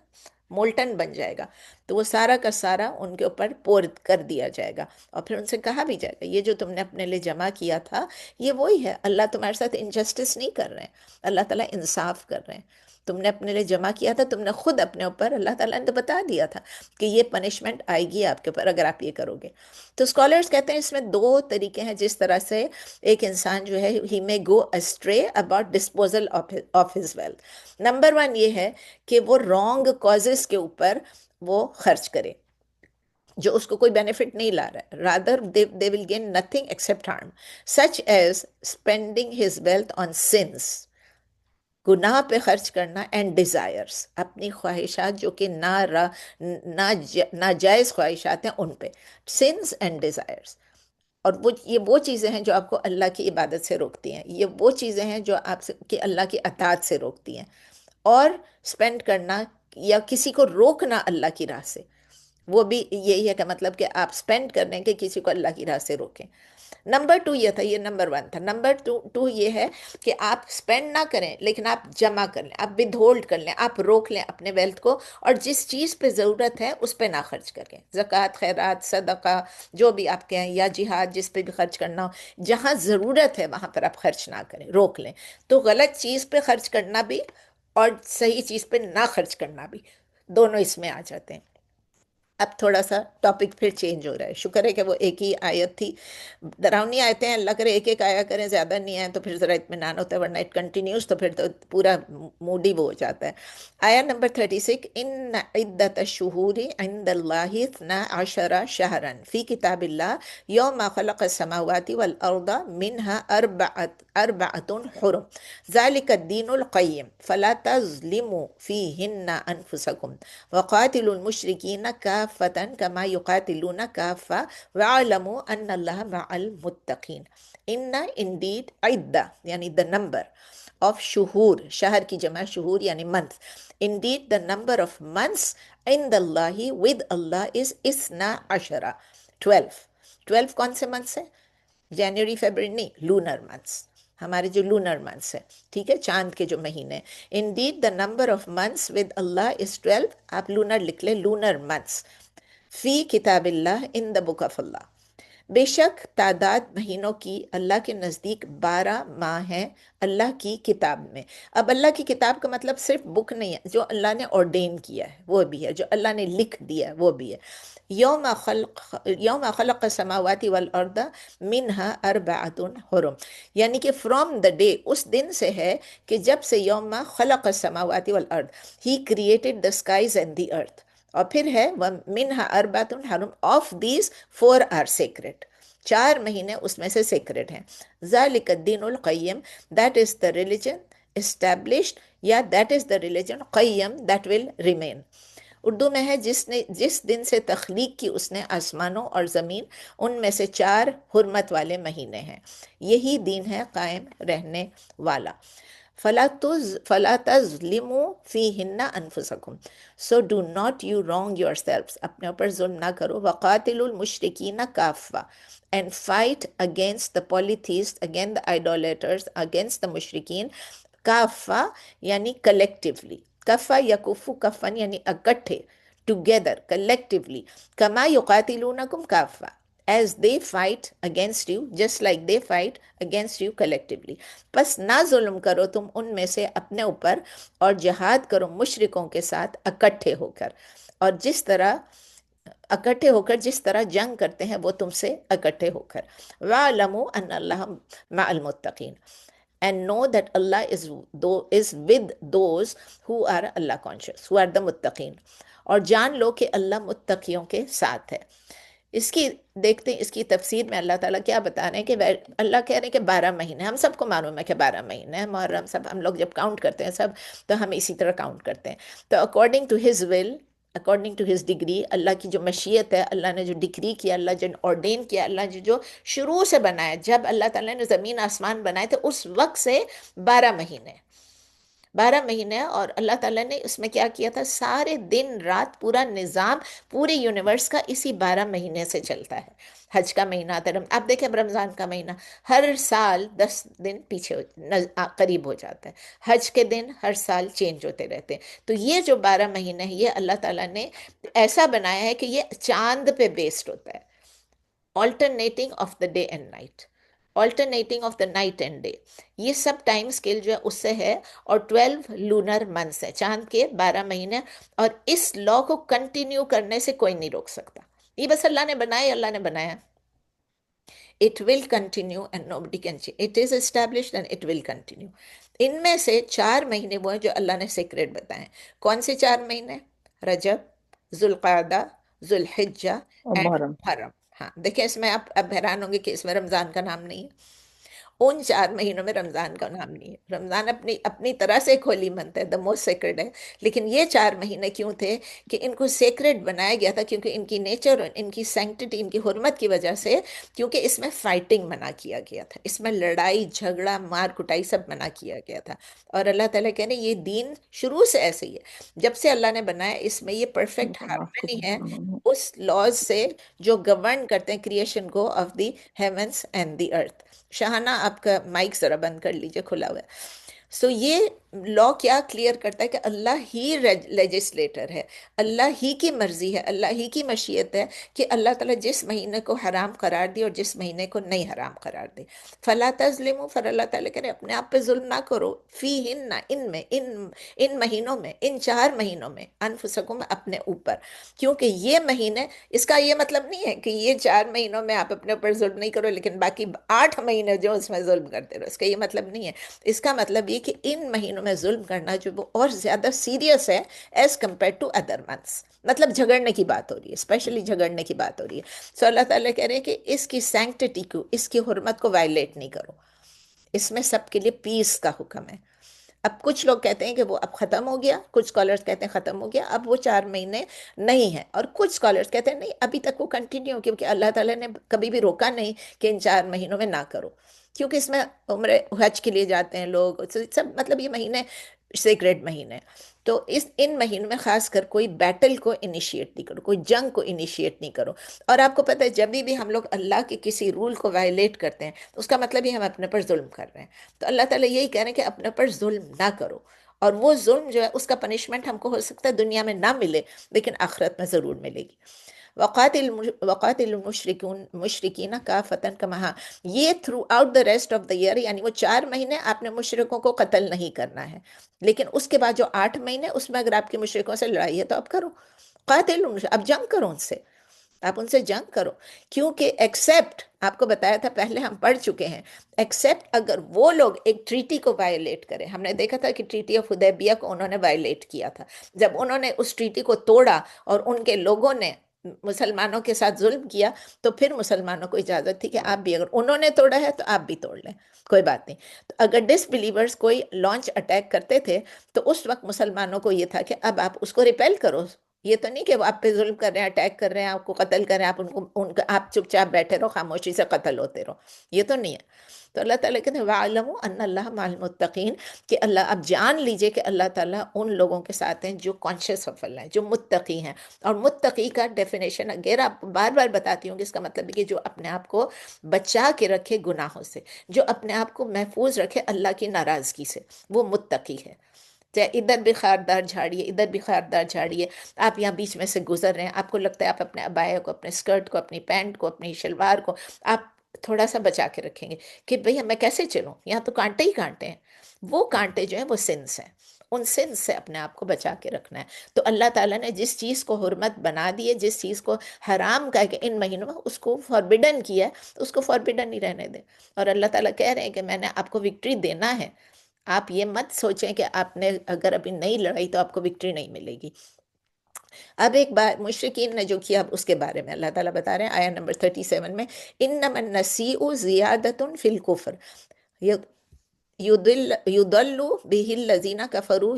مولٹن بن جائے گا، تو وہ سارا کا سارا ان کے اوپر پور کر دیا جائے گا، اور پھر ان سے کہا بھی جائے گا یہ جو تم نے اپنے لیے جمع کیا تھا یہ وہی ہے، اللہ تمہارے ساتھ انجسٹس نہیں کر رہے ہیں، اللہ تعالیٰ انصاف کر رہے ہیں، تم نے اپنے لیے جمع کیا تھا، تم نے خود اپنے اوپر، اللہ تعالیٰ نے تو بتا دیا تھا کہ یہ پنشمنٹ آئے گی آپ کے اوپر اگر آپ یہ کرو گے۔ تو اسکالرز کہتے ہیں اس میں دو طریقے ہیں جس طرح سے ایک انسان جو ہے ہی میں go astray about disposal of his wealth. Number one یہ ہے کہ وہ رانگ کازز کے اوپر وہ خرچ کرے جو اس کو کوئی بینیفٹ نہیں لا رہا ہے، rather they will gain nothing except harm، such as spending his wealth on sins، گناہ پہ خرچ کرنا، اینڈ ڈیزائرس، اپنی خواہشات جو کہ ناجائز خواہشات ہیں ان پہ، سنس اینڈ ڈیزائرس۔ اور یہ وہ چیزیں ہیں جو آپ کو اللہ کی عبادت سے روکتی ہیں، یہ وہ چیزیں ہیں جو آپ سے کہ اللہ کی اطاعت سے روکتی ہیں۔ اور اسپینڈ کرنا یا کسی کو روکنا اللہ کی راہ سے، وہ بھی یہی ہے کہ مطلب کہ آپ اسپینڈ کر رہے ہیں کہ کسی کو اللہ کی راہ سے روکیں۔ نمبر ٹو یہ تھا، یہ نمبر ون تھا۔ نمبر ٹو یہ ہے کہ آپ اسپینڈ نہ کریں لیکن آپ جمع کر لیں، آپ ود ہولڈ کر لیں، آپ روک لیں اپنے ویلتھ کو، اور جس چیز پہ ضرورت ہے اس پہ نہ خرچ کریں، زکوٰۃ، خیرات، صدقہ، جو بھی آپ کہیں، یا جہاد، جس پہ بھی خرچ کرنا ہو، جہاں ضرورت ہے وہاں پر آپ خرچ نہ کریں، روک لیں۔ تو غلط چیز پہ خرچ کرنا بھی اور صحیح چیز پہ نہ خرچ کرنا بھی، دونوں اس میں آ جاتے ہیں۔ اب تھوڑا سا ٹاپک پھر چینج ہو رہا ہے، شکر ہے کہ وہ ایک ہی آیت تھی، ڈراؤنی آیتیں ہیں، اللہ کرے ایک ایک آیا کریں، زیادہ نہیں آئے تو پھر ذرا اطمینان ہوتا ہے، ورنہ اٹ کنٹینیوز تو پھر تو پورا موڈ ہی وہ ہو جاتا ہے۔ آیا نمبر 36، ان عدت الشہور عند اللہ 12 شہرا فی کتاب اللہ یوم خلق السماوات والارض منها اربعۃ حرم ذلك الدین القیم فلا تظلموا فیہن انفسکم وقاتلوا المشرکین کافۃ کما یقاتلون کافہ وَاعْلَمُوا أَنَّ اللَّهَ مَعَ الْمُتَّقِينَ۔ indeed عدہ یعنی the number of شہور، شہر کی جمع شہور یعنی month، indeed the number of months in the Allah with Allah is 12، 12 کون سے months ہیں؟ جنوری فیبرری نہیں، لونر منتھس، ہمارے جو لونر منتھس ہیں، ٹھیک ہے، چاند کے جو مہینے۔ indeed the number of months with Allah is 12، آپ لونر لکھ لیں، لونر منتھس، فی کتاب اللہ ان دا بک آف اللہ، بے شک تعداد مہینوں کی اللہ کے نزدیک 12 ماہ ہیں اللہ کی کتاب میں۔ اب اللہ کی کتاب کا مطلب صرف بک نہیں ہے، جو اللہ نے ordain کیا ہے وہ بھی ہے، جو اللہ نے لکھ دیا ہے وہ بھی ہے۔ یوم خلق السماوات والارض منہا اربعۃ حرم، یعنی کہ فرام دا ڈے، اس دن سے ہے کہ جب سے یوم خلق السماوات والارض، he created the skies and the earth, اور پھر ہے منہا اربعۃ حرم، آف دیز 4 آر سیکرڈ، 4 مہینے اس میں سے سیکرڈ ہیں۔ ذالک الدین القیم، that is the religion established، یا دیٹ از دا ریلیجن قیم دیٹ ول ریمین۔ اردو میں ہے جس دن سے تخلیق کی اس نے آسمانوں اور زمین، ان میں سے 4 حرمت والے مہینے ہیں، یہی دین ہے قائم رہنے والا۔ فَلَا تَظْلِمُوا فِيهِنَّ أَنفُسَكُمْ، so do not you wrong yourselves، اپنے اوپر ظلم نہ کرو۔ وَقَاتِلُوا الْمُشْرِكِينَ كَافَّةً، and fight against the polytheists، against the idolaters، against the مشرکین، کافہ یعنی collectively، کفا یکفو کفن یعنی اکٹھے، together collectively، کما یقاتلونکم کافہ، as they fight against you just like they fight against you collectively۔ پس نہ ظلم کرو تم ان میں سے اپنے اوپر، اور جہاد کرو مشرکوں کے ساتھ اکٹھے ہو کر، اور جس طرح اکٹھے ہو کر جس طرح جنگ کرتے ہیں وہ تم سے اکٹھے ہو کر۔ وَاعْلَمُوا أَنَّ اللَّهَ مَعَ الْمُتَّقِينَ، and know that Allah is with those who are Allah conscious، who are the muttaqin، اور جان لو کہ اللہ متقیوں کے ساتھ ہے۔ اس کی دیکھتے ہیں، اس کی تفسیر میں اللہ تعالیٰ کیا بتا رہے ہیں کہ اللہ کہہ رہے ہیں کہ 12 مہینے، ہم سب کو معلوم ہے کہ 12 مہینے ہیں، محرم سب ہم لوگ جب کاؤنٹ کرتے ہیں سب، تو ہم اسی طرح کاؤنٹ کرتے ہیں۔ تو according to his will, according to his decree, اللہ کی جو مشیت ہے، اللہ نے جو ڈگری کیا، اللہ جو آرڈین کیا، اللہ جو شروع سے بنایا، جب اللہ تعالیٰ نے زمین آسمان بنائے تھے اس وقت سے 12 مہینے، 12 مہینے۔ اور اللہ تعالیٰ نے اس میں کیا کیا تھا، سارے دن رات، پورا نظام پورے یونیورس کا اسی 12 مہینے سے چلتا ہے۔ حج کا مہینہ آتا ہے، آپ دیکھیں اب رمضان کا مہینہ ہر سال 10 دن پیچھے قریب ہو جاتا ہے، حج کے دن ہر سال چینج ہوتے رہتے ہیں۔ تو یہ جو 12 مہینے ہیں، یہ اللہ تعالیٰ نے ایسا بنایا ہے کہ یہ چاند پہ بیسڈ ہوتا ہے، alternating of the day and night, alternating of the night and day, یہ سب ٹائم اسکیل جو ہے اس سے ہے۔ اور 12 لونر منتھس ہے، چاند کے 12 مہینے، اور اس لا کو کنٹینیو کرنے سے کوئی نہیں روک سکتا، یہ بس اللہ نے بنایا، اللہ نے بنایا، it will continue and nobody can change، it is established and it will continue۔ ان میں سے 4 مہینے وہ ہیں جو اللہ نے سیکریٹ بتائے۔ کون سے 4 مہینے؟ رجب، ذوالقعدہ، ذوالحجہ اور اینڈ محرم۔ محرم۔ ہاں دیکھیں، اس میں آپ اب حیران ہوں گے کہ اس میں رمضان کا نام نہیں ہے، ان 4 مہینوں میں رمضان کا نام نہیں ہے. رمضان اپنی اپنی طرح سے ایک ہولی منتھ ہے, دا موسٹ سیکرڈ ہے. لیکن یہ 4 مہینے کیوں تھے کہ ان کو سیکرڈ بنایا گیا تھا, کیونکہ ان کی نیچر اور ان کی سینکٹٹی, ان کی حرمت کی وجہ سے, کیونکہ اس میں فائٹنگ منع کیا گیا تھا, اس میں لڑائی جھگڑا مار کٹائی سب منع کیا گیا تھا. اور اللہ تعالیٰ کہہ رہے ہیں یہ دین شروع سے ایسے ہی ہے, جب سے اللہ نے بنایا اس میں یہ پرفیکٹ معاف ہارمنی کریں. ہے اس لاز سے جو گورن کرتے ہیں کریشن کو of the heavens and the earth. Shahana آپ کا مائک ذرا بند کر لیجئے, کھلا ہوا ہے. سو یہ لا کیا کلیئر کرتا ہے کہ اللہ ہی لیجسلیٹر ہے, اللہ ہی کی مرضی ہے, اللہ ہی کی مشیت ہے کہ اللہ تعالیٰ جس مہینے کو حرام قرار دے اور جس مہینے کو نہیں حرام قرار دے. فلا تظلموا, فر اللہ تعالیٰ کہہ رہے اپنے آپ پہ ظلم نہ کرو, فی ہن, ان میں, ان مہینوں میں, ان 4 مہینوں میں, انفسکم, اپنے اوپر. کیونکہ یہ مہینے, اس کا یہ مطلب نہیں ہے کہ یہ 4 مہینوں میں آپ اپنے اوپر ظلم نہیں کرو لیکن باقی 8 مہینے جو اس میں ظلم کرتے رہو, اس کا یہ مطلب نہیں ہے. اس کا مطلب یہ کہ ان مہینوں میں ظلم کرنا جو وہ اور زیادہ سیریس ہے as compare to other months. مطلب جھگڑنے کی بات ہو رہی ہے, اسپیشلی جھگڑنے کی بات ہو رہی ہے. سو اللہ تعالیٰ کہہ رہے ہیں کہ اس کی سینکٹٹی کو, اس کی حرمت کو وائلیٹ نہیں کرو. اس میں سب کے لیے پیس کا حکم ہے. اب کچھ لوگ کہتے ہیں کہ وہ اب ختم ہو گیا, کچھ اسکالرس کہتے ہیں ختم ہو گیا, اب وہ 4 مہینے نہیں ہے, اور کچھ اسکالرس کہتے ہیں نہیں ابھی تک وہ کنٹینیو, کیونکہ اللہ تعالیٰ نے کبھی بھی روکا نہیں کہ ان 4 مہینوں میں نہ کرو, کیونکہ اس میں عمر حج کے لیے جاتے ہیں لوگ سب, مطلب یہ مہینے سیکریٹ مہینے. تو ان مہینوں میں خاص کر کوئی بیٹل کو انیشیٹ نہیں کرو, کوئی جنگ کو انیشیٹ نہیں کرو. اور آپ کو پتہ ہے جب بھی ہم لوگ اللہ کے کسی رول کو وائلیٹ کرتے ہیں تو اس کا مطلب ہی ہم اپنے پر ظلم کر رہے ہیں. تو اللہ تعالیٰ یہی کہہ رہے ہیں کہ اپنے پر ظلم نہ کرو, اور وہ ظلم جو ہے اس کا پنشمنٹ ہم کو ہو سکتا ہے دنیا میں نہ ملے لیکن آخرت میں ضرور ملے گی. وقاتل المشرکون مشرکین کافۃ کما, یہ throughout the rest of the year, یعنی وہ 4 مہینے آپ نے مشرکوں کو قتل نہیں کرنا ہے, لیکن اس کے بعد جو 8 مہینے اس میں اگر آپ کی مشرکوں سے لڑائی ہے تو آپ کرو. قاتل, اب جنگ کرو ان سے, آپ ان سے جنگ کرو. کیونکہ ایکسیپٹ, آپ کو بتایا تھا پہلے ہم پڑھ چکے ہیں, ایکسیپٹ اگر وہ لوگ ایک ٹریٹی کو وائلیٹ کریں. ہم نے دیکھا تھا کہ ٹریٹی آف حدیبیہ کو انہوں نے وائلیٹ کیا تھا. جب انہوں نے اس ٹریٹی کو توڑا اور ان کے لوگوں نے مسلمانوں کے ساتھ ظلم کیا, تو پھر مسلمانوں کو اجازت تھی کہ آپ بھی, اگر انہوں نے توڑا ہے تو آپ بھی توڑ لیں, کوئی بات نہیں. تو اگر ڈس بلیورز کوئی لانچ اٹیک کرتے تھے تو اس وقت مسلمانوں کو یہ تھا کہ اب آپ اس کو ریپیل کرو. یہ تو نہیں کہ وہ آپ پہ ظلم کر رہے ہیں, اٹیک کر رہے ہیں, آپ کو قتل کر رہے ہیں, آپ چپ چاپ بیٹھے رہو, خاموشی سے قتل ہوتے رہو, یہ تو نہیں ہے. تو اللہ تعالیٰ کہتے ہیں وَاعْلَمُوا أَنَّ اللَّهَ مَعَ الْمُتَّقِينَ, کہ اللہ, اب جان لیجئے کہ اللہ تعالیٰ ان لوگوں کے ساتھ ہیں جو کانشیس آف اللہ ہیں, جو متقی ہیں. اور متقی کا ڈیفینیشن اگر آپ بار بار بتاتی ہوں کہ اس کا مطلب ہے کہ جو اپنے آپ کو بچا کے رکھے گناہوں سے, جو اپنے آپ کو محفوظ رکھے اللہ کی ناراضگی سے, وہ متقی ہے. چاہے ادھر بھی خاردار جھاڑیے, ادھر بھی خاردار جھاڑیے, آپ یہاں بیچ میں سے گزر رہے ہیں, آپ کو لگتا ہے آپ اپنے عبایا کو, اپنے اسکرٹ کو, اپنی پینٹ کو, اپنی شلوار کو آپ تھوڑا سا بچا کے رکھیں گے کہ بھئی میں کیسے چلوں, یہاں تو کانٹے ہی کانٹے ہیں. وہ کانٹے جو ہیں وہ سنس ہیں, ان سنس سے اپنے آپ کو بچا کے رکھنا ہے. تو اللہ تعالیٰ نے جس چیز کو حرمت بنا دی ہے, جس چیز کو حرام کہا کہ ان مہینوں میں, اس کو فاربیڈن کیا ہے, تو اس کو فاربیڈن ہی رہنے دیں. اور اللہ تعالیٰ کہہ رہے ہیں کہ میں نے آپ کو وکٹری دینا ہے, آپ یہ مت سوچیں کہ آپ نے اگر ابھی نہیں لڑائی تو آپ کو وکٹری نہیں ملے گی. اب ایک بار مشرکین نے جو کیا, اب اس کے بارے میں اللہ تعالیٰ بتا رہے ہیں آیہ نمبر 37 میں, انما النسیء زیادۃ فی الکفر یضل به الذین کفروا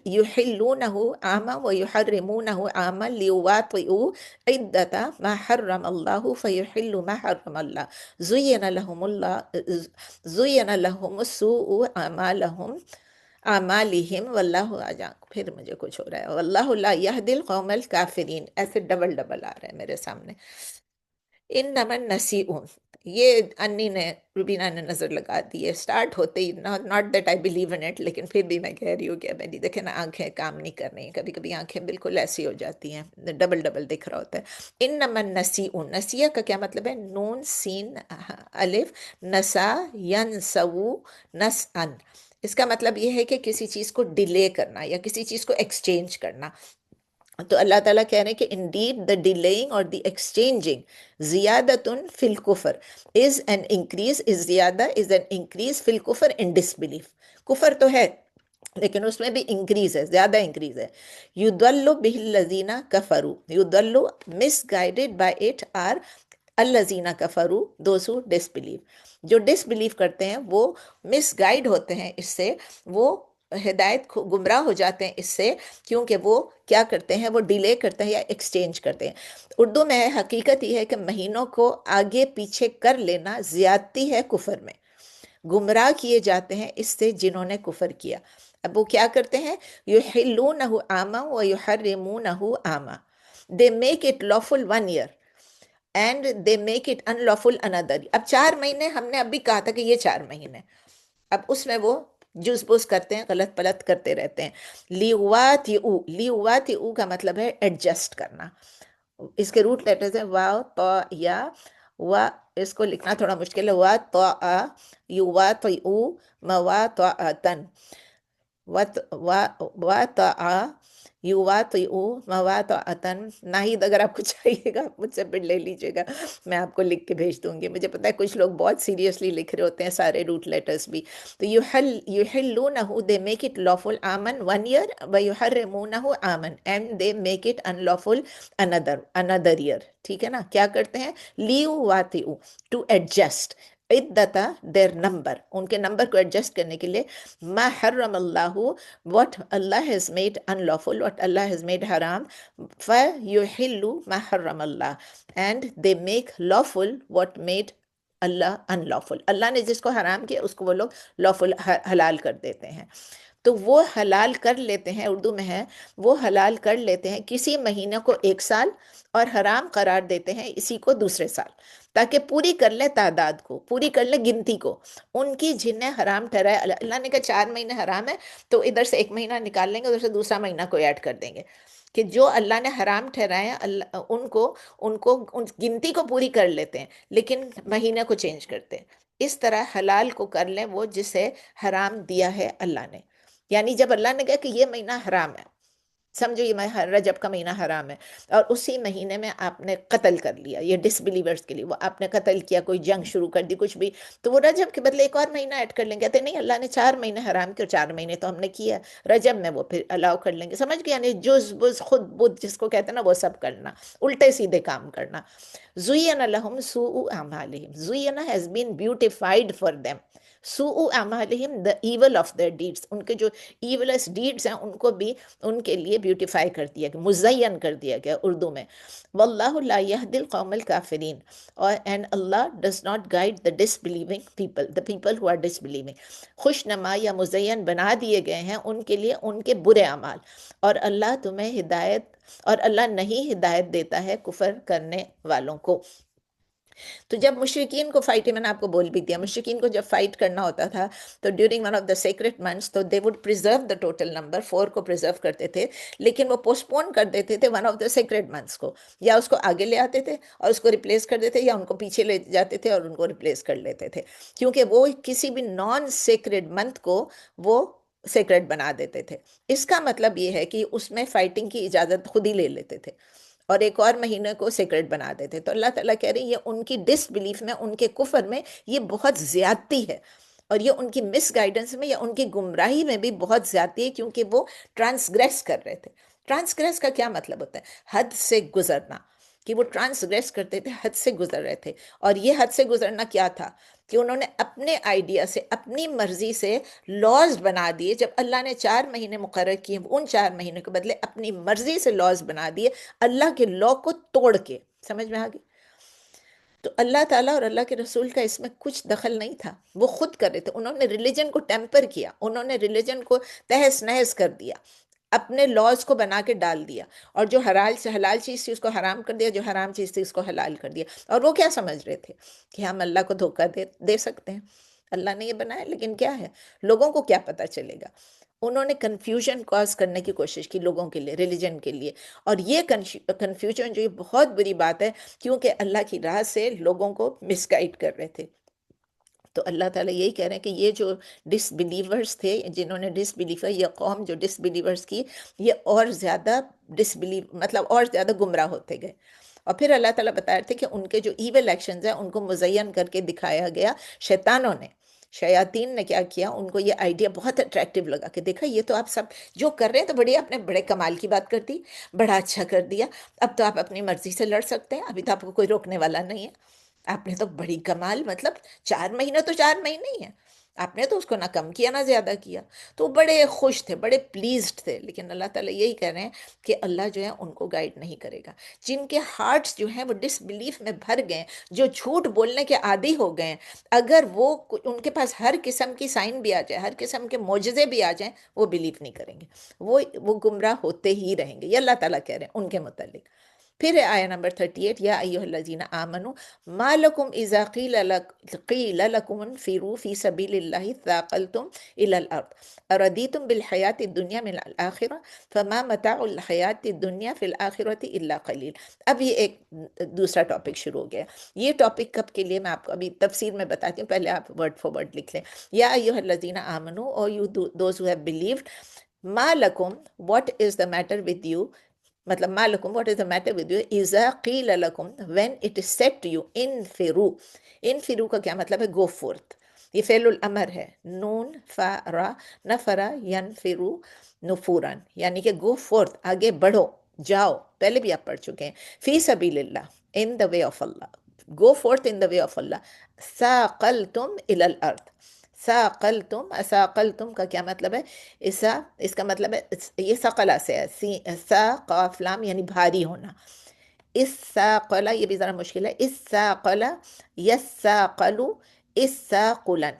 یحلونہ عاما ویحرمونہ عاما لیواطئوا عدۃ ما حرم اللہ فیحلوا ما حرم اللہ زین لہم السوء اعمالہم واللہ پھر مجھے کچھ ہو رہا ہے, واللہ لا یہدی القوم الکافرین, ایسے ڈبل ڈبل آ رہے ہیں میرے سامنے. انما النسیء, یہ انی نے, روبینہ نے نظر لگا دی ہے اسٹارٹ ہوتے ہی, not that I believe in it, لیکن پھر بھی میں کہہ رہی ہوں کہ میری دیکھیں نا آنکھیں کام نہیں کر رہی ہیں, کبھی کبھی آنکھیں بالکل ایسی ہو جاتی ہیں, ڈبل ڈبل دکھ رہا ہوتا ہے. انما النسیء, نسیہ کا کیا مطلب ہے, نون سین الف, نسا ینسو نسعن, اس کا مطلب یہ ہے کہ کسی چیز کو ڈیلے کرنا یا کسی چیز کو ایکسچینج کرنا. تو اللہ تعالیٰ کہہ رہے ہیں کہ انڈیڈ دا ڈیلیئنگ اور دی ایکسچینجنگ زیادتن فی الکفر از این انکریز, از زیادہ از این انکریز فی الکفر ان ڈسبلیف. کفر تو ہے لیکن اس میں بھی انکریز ہے, زیادہ انکریز ہے. یضل بہ الذین کفروا, یضل مس گائیڈڈ بائی اٹ آر الذین کفروا دوز ہو ڈس بلیو، جو ڈس بلیو کرتے ہیں وہ مس گائیڈ ہوتے ہیں اس سے، وہ ہدایت گمراہ ہو جاتے ہیں اس سے، کیونکہ وہ کیا کرتے ہیں، وہ ڈیلے کرتے ہیں یا ایکسچینج کرتے ہیں۔ اردو میں حقیقت یہ ہے کہ مہینوں کو آگے پیچھے کر لینا زیادتی ہے کفر میں، گمراہ کیے جاتے ہیں اس سے جنہوں نے کفر کیا۔ اب وہ کیا کرتے ہیں، یحلونہ عاما ویحرمونہ عاما، they make it lawful 1 year and they make it unlawful اندر۔ اب 4 مہینے ہم نے ابھی کہا تھا کہ یہ 4 مہینے، اب اس میں وہ جوس بوس کرتے ہیں، غلط پلت کرتے رہتے ہیں۔ لیواتیو، لیواتیو کا مطلب ہے ایڈجسٹ کرنا، اس کے روٹ لیٹرز ہیں واو تو یا و، اس کو لکھنا تھوڑا مشکل ہے، وا تو آ، یو وا تو او، موا تو تن، وا تو آ، یو وا تو او، موا تو اتن۔ ناہید اگر آپ کو چاہیے گا آپ مجھ سے پھر لے لیجیے گا، میں آپ کو لکھ کے بھیج دوں گی، مجھے پتا ہے کچھ لوگ بہت سیریسلی لکھ رہے ہوتے ہیں سارے روٹ لیٹرز بھی۔ تو یحلونہ، دے میک اٹ lawful آمن 1 year، ویحرمونہ آمن and they make it in lawful another year۔ ٹھیک ہے نا، کیا کرتے ہیں، لیو واتیو، ٹو ایڈجسٹ عدتا دیر نمبر، ان کے نمبر کو ایڈجسٹ کرنے کے لیے، ما حرم اللہ، what Allah has made unlawful، what Allah has made haram، فَيُحِلُّ مَا حَرَّمَ اللَّهُ and they make lawful what made Allah unlawful، اللہ نے جس کو حرام کیا اس کو وہ لوگ lawful حلال کر دیتے ہیں۔ تو وہ حلال کر لیتے ہیں، اردو میں ہے وہ حلال کر لیتے ہیں کسی مہینے کو 1 سال، اور حرام قرار دیتے ہیں اسی کو دوسرے سال، تاکہ پوری کر لے تعداد کو، پوری کر لے گنتی کو، ان کی جنہیں حرام ٹھہرایا۔ اللہ نے کہا 4 مہینے حرام ہے تو ادھر سے 1 مہینہ نکال لیں گے، ادھر سے دوسرا مہینہ کو ایڈ کر دیں گے، کہ جو اللہ نے حرام ٹھہرایا ان کو ان گنتی کو پوری کر لیتے ہیں، لیکن مہینے کو چینج کرتے ہیں۔ اس طرح حلال کو کر لیں وہ جسے حرام دیا ہے اللہ نے، یعنی جب اللہ نے کہا کہ یہ مہینہ حرام ہے، سمجھو یہ رجب کا مہینہ حرام ہے، اور اسی مہینے میں آپ نے قتل کر لیا، یہ ڈس بلیورز کے لیے، وہ آپ نے قتل کیا، کوئی جنگ شروع کر دی کچھ بھی، تو وہ رجب کے بدلے ایک اور مہینہ ایڈ کر لیں گے، کہتے نہیں اللہ نے 4 مہینے حرام کیے اور 4 مہینے تو ہم نے کیا، رجب میں وہ پھر الاؤ کر لیں گے، سمجھ گئے؟ یعنی جز بز خود بدھ جس کو کہتے ہیں نا، وہ سب کرنا، الٹے سیدھے کام کرنا۔ زُیِّنَ لَهُمْ سُوءُ أَعْمَالِهِمْ، زُیِّنَ has been beautified for them، سُوءُ أَعْمَالِهِمْ the evil of their deeds، ان کے جو ایولس ڈیڈز ہیں ان کو بھی ان کے لیے بیوٹیفائی کر دیا گیا، مزین کر دیا گیا اردو میں۔ واللہ لا يهدي القوم الكافرین، اور and Allah does not guide the disbelieving people، the people who are disbelieving۔ خوش نما یا مزین بنا دیے گئے ہیں ان کے لیے ان کے برے اعمال، اور اللہ تمہیں ہدایت، اور اللہ نہیں ہدایت دیتا ہے کفر کرنے والوں کو۔ تو جب مشرقین کو فائٹ، میں نے آپ کو بول بھی دیا، مشرقین کو جب فائٹ کرنا ہوتا تھا تو during one of the sacred months, تو they would preserve the total number 4 کو پریزرو کرتے تھے، لیکن وہ پوسٹ پون کر دیتے تھے one of the sacred months کو، یا اس کو آگے لے آتے تھے اور اس کو ریپلیس کر دیتے، یا ان کو پیچھے لے جاتے تھے اور ان کو ریپلیس کر لیتے تھے، کیونکہ وہ کسی بھی نان سیکرٹ منتھ کو وہ سیکرٹ بنا دیتے تھے۔ اس کا مطلب یہ ہے کہ اس میں فائٹنگ کی اجازت خود ہی لے لیتے تھے اور ایک اور مہینے کو سیکرٹ بنا دیتے۔ تو اللہ تعالیٰ کہہ رہے ہیں یہ ان کی ڈس بلیف میں، ان کے کفر میں یہ بہت زیادتی ہے، اور یہ ان کی مس گائیڈنس میں یا ان کی گمراہی میں بھی بہت زیادتی ہے، کیونکہ وہ ٹرانسگریس کر رہے تھے۔ ٹرانسگریس کا کیا مطلب ہوتا ہے؟ حد سے گزرنا، کہ وہ ٹرانسگریس کرتے تھے، حد سے گزر رہے تھے۔ اور یہ حد سے گزرنا کیا تھا کہ انہوں نے اپنے آئیڈیا سے، اپنی مرضی سے لاز بنا دیے۔ جب اللہ نے 4 مہینے مقرر کیے، ان 4 مہینے کے بدلے اپنی مرضی سے لاز بنا دیے، اللہ کے لا کو توڑ کے۔ سمجھ میں آگئی؟ تو اللہ تعالیٰ اور اللہ کے رسول کا اس میں کچھ دخل نہیں تھا، وہ خود کر رہے تھے۔ انہوں نے ریلیجن کو ٹیمپر کیا، انہوں نے ریلیجن کو تہس نہس کر دیا، اپنے لاز کو بنا کے ڈال دیا، اور جو حلال چیز تھی اس کو حرام کر دیا، جو حرام چیز تھی اس کو حلال کر دیا۔ اور وہ کیا سمجھ رہے تھے کہ ہم اللہ کو دھوکہ دے سکتے ہیں، اللہ نے یہ بنایا، لیکن کیا ہے، لوگوں کو کیا پتہ چلے گا؟ انہوں نے کنفیوژن کاز کرنے کی کوشش کی لوگوں کے لیے، ریلیجن کے لیے، اور یہ کنفیوژن جو یہ بہت بری بات ہے، کیونکہ اللہ کی راہ سے لوگوں کو مس گائیڈ کر رہے تھے۔ تو اللہ تعالیٰ یہی کہہ رہے ہیں کہ یہ جو ڈس بلیورز تھے، جنہوں نے ڈس بلیور، یہ قوم جو ڈس بلیورز کی، یہ اور زیادہ مطلب اور زیادہ گمراہ ہوتے گئے۔ اور پھر اللہ تعالیٰ بتا رہے تھے کہ ان کے جو ایول ایکشنز ہیں ان کو مزین کر کے دکھایا گیا شیطانوں نے۔ شیاطین نے کیا کیا، ان کو یہ آئیڈیا بہت اٹریکٹیو لگا کہ دیکھا یہ تو آپ سب جو کر رہے ہیں تو بڑی آپ نے بڑے کمال کی بات کر دی، بڑا اچھا کر دیا، اب تو آپ اپنی مرضی سے لڑ سکتے ہیں، ابھی تو آپ کو کوئی روکنے والا نہیں ہے، آپ نے تو بڑی کمال، مطلب 4 مہینے تو 4 مہینے ہی ہیں، آپ نے تو اس کو نہ کم کیا نہ زیادہ کیا۔ تو بڑے خوش تھے، بڑے پلیزڈ تھے، لیکن اللہ تعالیٰ یہی کہہ رہے ہیں کہ اللہ جو ہے ان کو گائیڈ نہیں کرے گا، جن کے ہارٹس جو ہیں وہ ڈس بلیف میں بھر گئے، جو جھوٹ بولنے کے عادی ہو گئے ہیں، اگر وہ ان کے پاس ہر قسم کی سائن بھی آ جائے، ہر قسم کے معجزے بھی آ جائیں، وہ بلیف نہیں کریں گے، وہ گمراہ ہوتے ہی رہیں گے، یہ اللہ تعالیٰ کہہ رہے ہیں ان کے متعلق۔ پھر ہے آیہ نمبر 38، یا ایہا الذین آمنوا ما لکم اذا قیل لکم انفروا فی سبیل اللہ ثاقلتم الی الارض اردیتم بالحیاۃ الدنیا من الآخرہ فما متاع الحیاۃ الدنیا فی الآخرۃ الا قلیل۔ اب یہ ایک دوسرا ٹاپک شروع ہو گیا، یہ ٹاپک کب کے لیے میں آپ کو ابھی تفسیر میں بتاتی ہوں، پہلے آپ ورڈ فار ورڈ لکھ لیں۔ یا ایہا الذین آمنوا، O you those who have believed, ما لکم what is the matter with you، مطلب ما لکم what is the matter with you اذا قیل لکم when it is said to you انفرو، انفرو کا کیا مطلب ہے؟ گو فورتھ، یہ فعل الامر ہے، نون فا را، نفرا ینفرو نفورن، یعنی کہ گو فورتھ، آگے بڑھو، جاؤ، پہلے بھی آپ پڑھ چکے ہیں، فی سبیل اللہ، in the way of Allah, go forth in the way of Allah, ثاقلتم الی الارض، ثاقلتم، اثاقلتم کا کیا مطلب ہے؟ اس کا مطلب ہے، یہ ثقلہ سے ہے، سا قاف لام یعنی بھاری ہونا، اس ثاقلہ، یہ بھی ذرا مشکل ہے، اس ثاقلہ، یس ثاقلو، اس ثاقلن،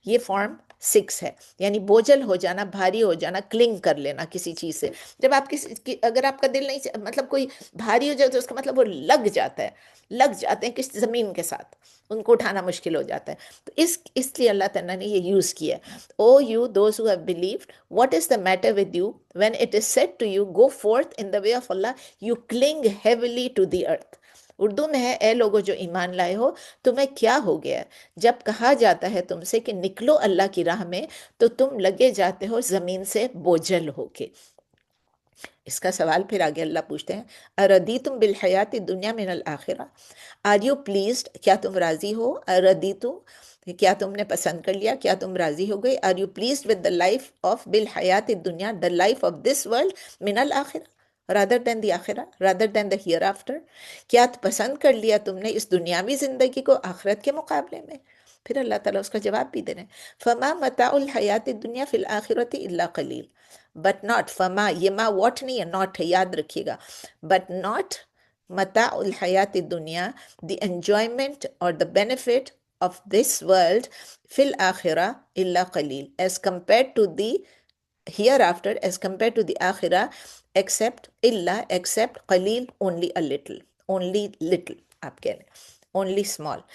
یہ فارم 6 ہے، یعنی بوجھل ہو جانا، بھاری ہو جانا، کلنگ کر لینا کسی چیز سے، جب آپ اگر آپ کا دل نہیں، مطلب کوئی بھاری ہو جائے تو اس کا مطلب وہ لگ جاتا ہے، لگ جاتے ہیں کس زمین کے ساتھ، ان کو اٹھانا مشکل ہو جاتا ہے، تو اس لیے اللہ تعالیٰ نے یہ یوز کیا ہے، O you those who have believed what is the matter with you when it is said to you go forth in the way of Allah you clinging heavily to the earth. Urdu میں ہے، اے لوگو جو ایمان لائے ہو، تمہیں کیا ہو گیا جب کہا جاتا ہے تم سے کہ نکلو اللہ کی راہ میں، تو تم لگے جاتے ہو زمین سے بوجھل ہو کے۔ اس کا سوال پھر آگے اللہ پوچھتے ہیں، اردیتم بالحیات الدنیا من الآخرہ، آر یو پلیزڈ، کیا تم راضی ہو؟ اردیتم، کیا تم نے پسند کر لیا، کیا تم راضی ہو گئے؟ Are you pleased with the life of بالحیات الدنیا، the life of this world, من الآخرہ rather than the آخرہ، rather than the hereafter، کیا پسند کر لیا تم نے اس دنیاوی زندگی کو آخرت کے مقابلے میں؟ پھر اللہ تعالیٰ اس کا جواب بھی دے رہے ہیں، فما متاع الحیات الدنیا فی الآخرۃ الا قلیل، بٹ ناٹ، فما یہ ما واٹ نہیں ہے، ناٹ ہے، یاد رکھیے گا، بٹ ناٹ متاع الحیات الدنیا، the enjoyment or the benefit of this world فی الآخرہ الا قلیل، as compared to the hereafter، as compared to the آخرہ، except Allah, except قلیل، only a little، only little آپ کہہ لیں، only small،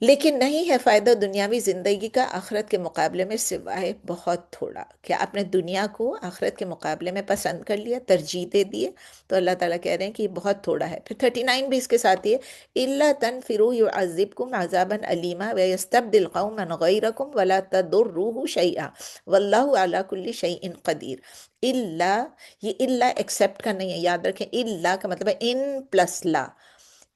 لیکن نہیں ہے فائدہ دنیاوی زندگی کا آخرت کے مقابلے میں سوائے بہت تھوڑا۔ کیا آپ نے دنیا کو آخرت کے مقابلے میں پسند کر لیا، ترجیح دے دیے؟ تو اللہ تعالیٰ کہہ رہے ہیں کہ یہ بہت تھوڑا ہے۔ پھر 39 بھی اس کے ساتھ ہی ہے، الا تنفروا يعذبكم عذابا الیما ويستبدل قوما غیرکم ولا تضروه شیئا واللہ علی کل شیء قدیر۔ الا، یہ الا ایکسپٹ کا نہیں ہے، یاد رکھیں، الا کا مطلب ہے ان پلس لا،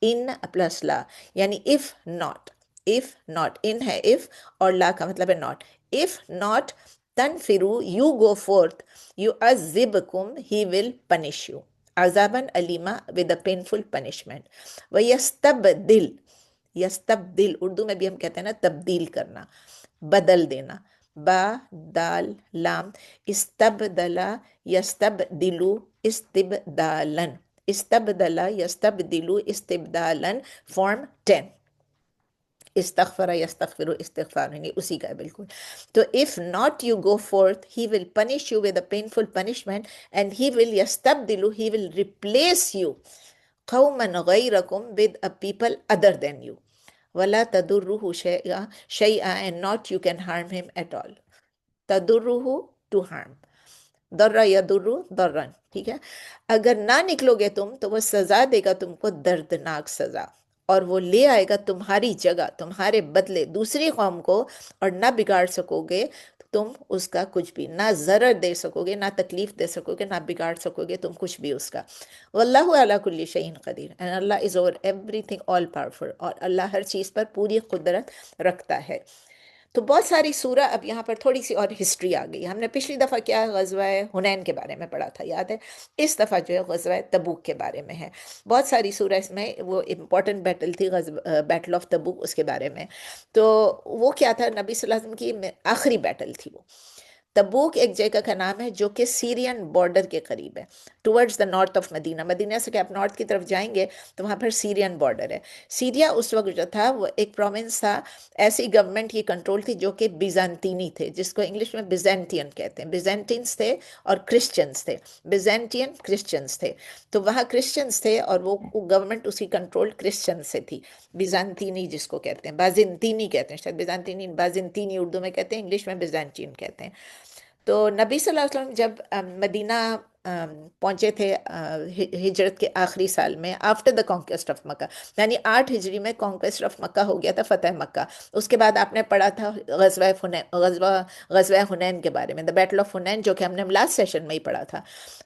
ان پلس لا، یعنی if not، if not، ان ہے if اور لا کا مطلب ہے not، if not تنفرو، you go forth، يعذبكم، he will punish you، عذاباً علیما، with a painful punishment، وَيَسْتَبْدِلْ، یستبدل، Urdu میں بھی ہم کہتے ہیں نا تبدیل کرنا، بدل دینا، با دال لام، استبدلا یستبدلو استبدالن، استبدلا یستبدلو استبدالن، فارم 10، استغفر یستغفر استغفار، یعنی اسی کا ہے بالکل۔ تو if not you go forth he will punish you with a painful punishment and he will یستبدلو، he will replace you قوما غیرکم with a people other than you، ولا تضرہ شیئا and not you can harm him at all، تضرہ to harm، ضر یضر ضرن، ٹھیک ہے، اگر نہ نکلو گے تم تو وہ سزا دے گا تم کو دردناک سزا، اور وہ لے آئے گا تمہاری جگہ، تمہارے بدلے دوسری قوم کو، اور نہ بگاڑ سکو گے تم اس کا کچھ بھی، نہ ضرر دے سکو گے، نہ تکلیف دے سکو گے، نہ بگاڑ سکو گے تم کچھ بھی اس کا۔ واللہ علی کل شیء قدیر، and Allah is over everything all powerful، اور اللہ ہر چیز پر پوری قدرت رکھتا ہے۔ تو بہت ساری سورہ اب یہاں پر تھوڑی سی اور ہسٹری آ گئی. ہم نے پچھلی دفعہ کیا غزوہ حنین کے بارے میں پڑھا تھا، یاد ہے؟ اس دفعہ جو ہے غزوہ تبوک کے بارے میں ہے. بہت ساری سورہ اس میں وہ امپورٹنٹ بیٹل تھی، بیٹل آف تبوک، اس کے بارے میں. تو وہ کیا تھا؟ نبی صلی اللہ علیہ وسلم کی آخری بیٹل تھی وہ. تبوک ایک جگہ کا نام ہے جو کہ سیرین بارڈر کے قریب ہے، ٹورڈز دا نارتھ آف مدینہ. مدینہ سے کہ آپ نارتھ کی طرف جائیں گے تو وہاں پر سیرین بارڈر ہے. سیریا اس وقت جو تھا وہ ایک پروونس تھا، ایسی گورنمنٹ کی کنٹرول تھی جو کہ بیزانتینی تھے، جس کو انگلش میں بیزینٹین کہتے ہیں. بیزینٹینز تھے اور کرسچنز تھے، بیزینٹین کرسچنز تھے. تو وہاں کرسچنز تھے اور وہ گورنمنٹ اسی کنٹرول کرسچن سے تھی. بیزانتینی جس کو کہتے ہیں، بازنطینی کہتے ہیں شاید، بیزانتینی بازنطینی اردو میں کہتے ہیں، انگلش میں بیزانٹین کہتے ہیں. تو نبی صلی اللہ علیہ وسلم جب مدینہ پہنچے تھے ہجرت کے آخری سال میں، آفٹر دا کانکویسٹ آف مکہ، یعنی 8 ہجری میں کانکویسٹ آف مکہ ہو گیا تھا، فتح مکہ. اس کے بعد آپ نے پڑھا تھا غزوہ حنین کے بارے میں، دا بیٹل آف حنین، جو کہ ہم نے لاسٹ سیشن میں ہی پڑھا تھا.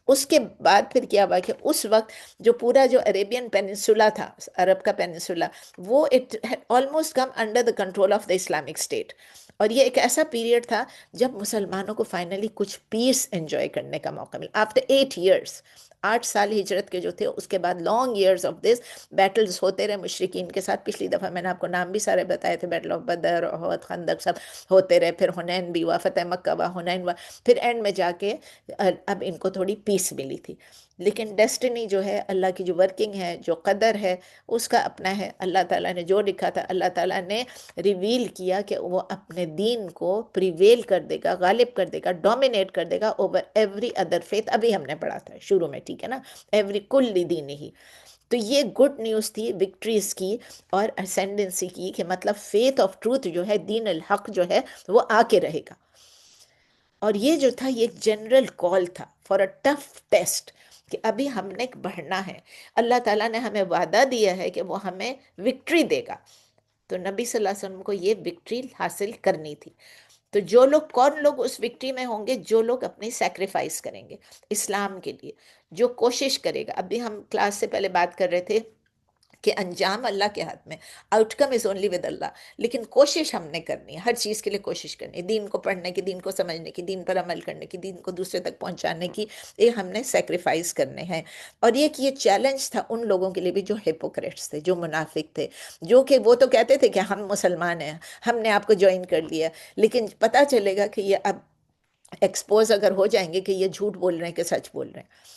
اس کے بعد پھر کیا ہوا کہ اس وقت جو پورا جو عربین پیننسولا تھا، عرب کا پیننسولا، وہ it almost come under the control of the Islamic state. اور یہ ایک ایسا پیریڈ تھا جب مسلمانوں کو فائنلی کچھ پیس انجوائے کرنے کا موقع ملا آفٹر 8 ایئرس. 8 سال ہجرت کے جو تھے، اس کے بعد long years of this Beatles ہوتے رہے مشرکین کے ساتھ. پچھلی دفعہ میں نے آپ کو نام بھی سارے بتائے تھے، بیٹل آف بدر، احد، خندق، سب ہوتے رہے. پھر حنین بھی ہوا، فتح مکہ ہوا، حنین ہوا. پھر اینڈ میں جا کے اب ان کو تھوڑی پیس ملی تھی. لیکن ڈیسٹنی جو ہے، اللہ کی جو ورکنگ ہے، جو قدر ہے، اس کا اپنا ہے. اللہ تعالیٰ نے جو لکھا تھا، اللہ تعالیٰ نے ریویل کیا کہ وہ اپنے دین کو پریویل کر دے گا، غالب کر دے گا، ڈومینیٹ کر دے گا اوور ایوری ادر فیتھ. ابھی ہم نے پڑھا تھا شروع میں، ٹھیک ہے نا؟ ایوری کل دین ہی. تو یہ گڈ نیوز تھی وکٹریز کی اور اسینڈنسی کی، کہ مطلب فیتھ آف ٹروتھ جو ہے، دین الحق جو ہے، وہ آ کے رہے گا. اور یہ جو تھا، یہ ایک جنرل کال تھا فار اے ٹف ٹیسٹ، کہ ابھی ہم نے بڑھنا ہے. اللہ تعالیٰ نے ہمیں وعدہ دیا ہے کہ وہ ہمیں وکٹری دے گا. تو نبی صلی اللہ علیہ وسلم کو یہ وکٹری حاصل کرنی تھی. تو جو لوگ، کون لوگ اس وکٹری میں ہوں گے؟ جو لوگ اپنی سیکریفائس کریں گے اسلام کے لیے، جو کوشش کرے گا. ابھی ہم کلاس سے پہلے بات کر رہے تھے کہ انجام اللہ کے ہاتھ میں، outcome is only with Allah. لیکن کوشش ہم نے کرنی ہے، ہر چیز کے لیے کوشش کرنی ہے، دین کو پڑھنے کی، دین کو سمجھنے کی، دین پر عمل کرنے کی، دین کو دوسرے تک پہنچانے کی. یہ ہم نے سیکریفائس کرنے ہیں. اور یہ چیلنج تھا ان لوگوں کے لیے بھی جو ہیپوکریٹس تھے، جو منافق تھے، جو کہ وہ تو کہتے تھے کہ ہم مسلمان ہیں، ہم نے آپ کو جوائن کر لیا. لیکن پتہ چلے گا کہ یہ اب ایکسپوز اگر ہو جائیں گے کہ یہ جھوٹ بول رہے ہیں کہ سچ بول رہے ہیں.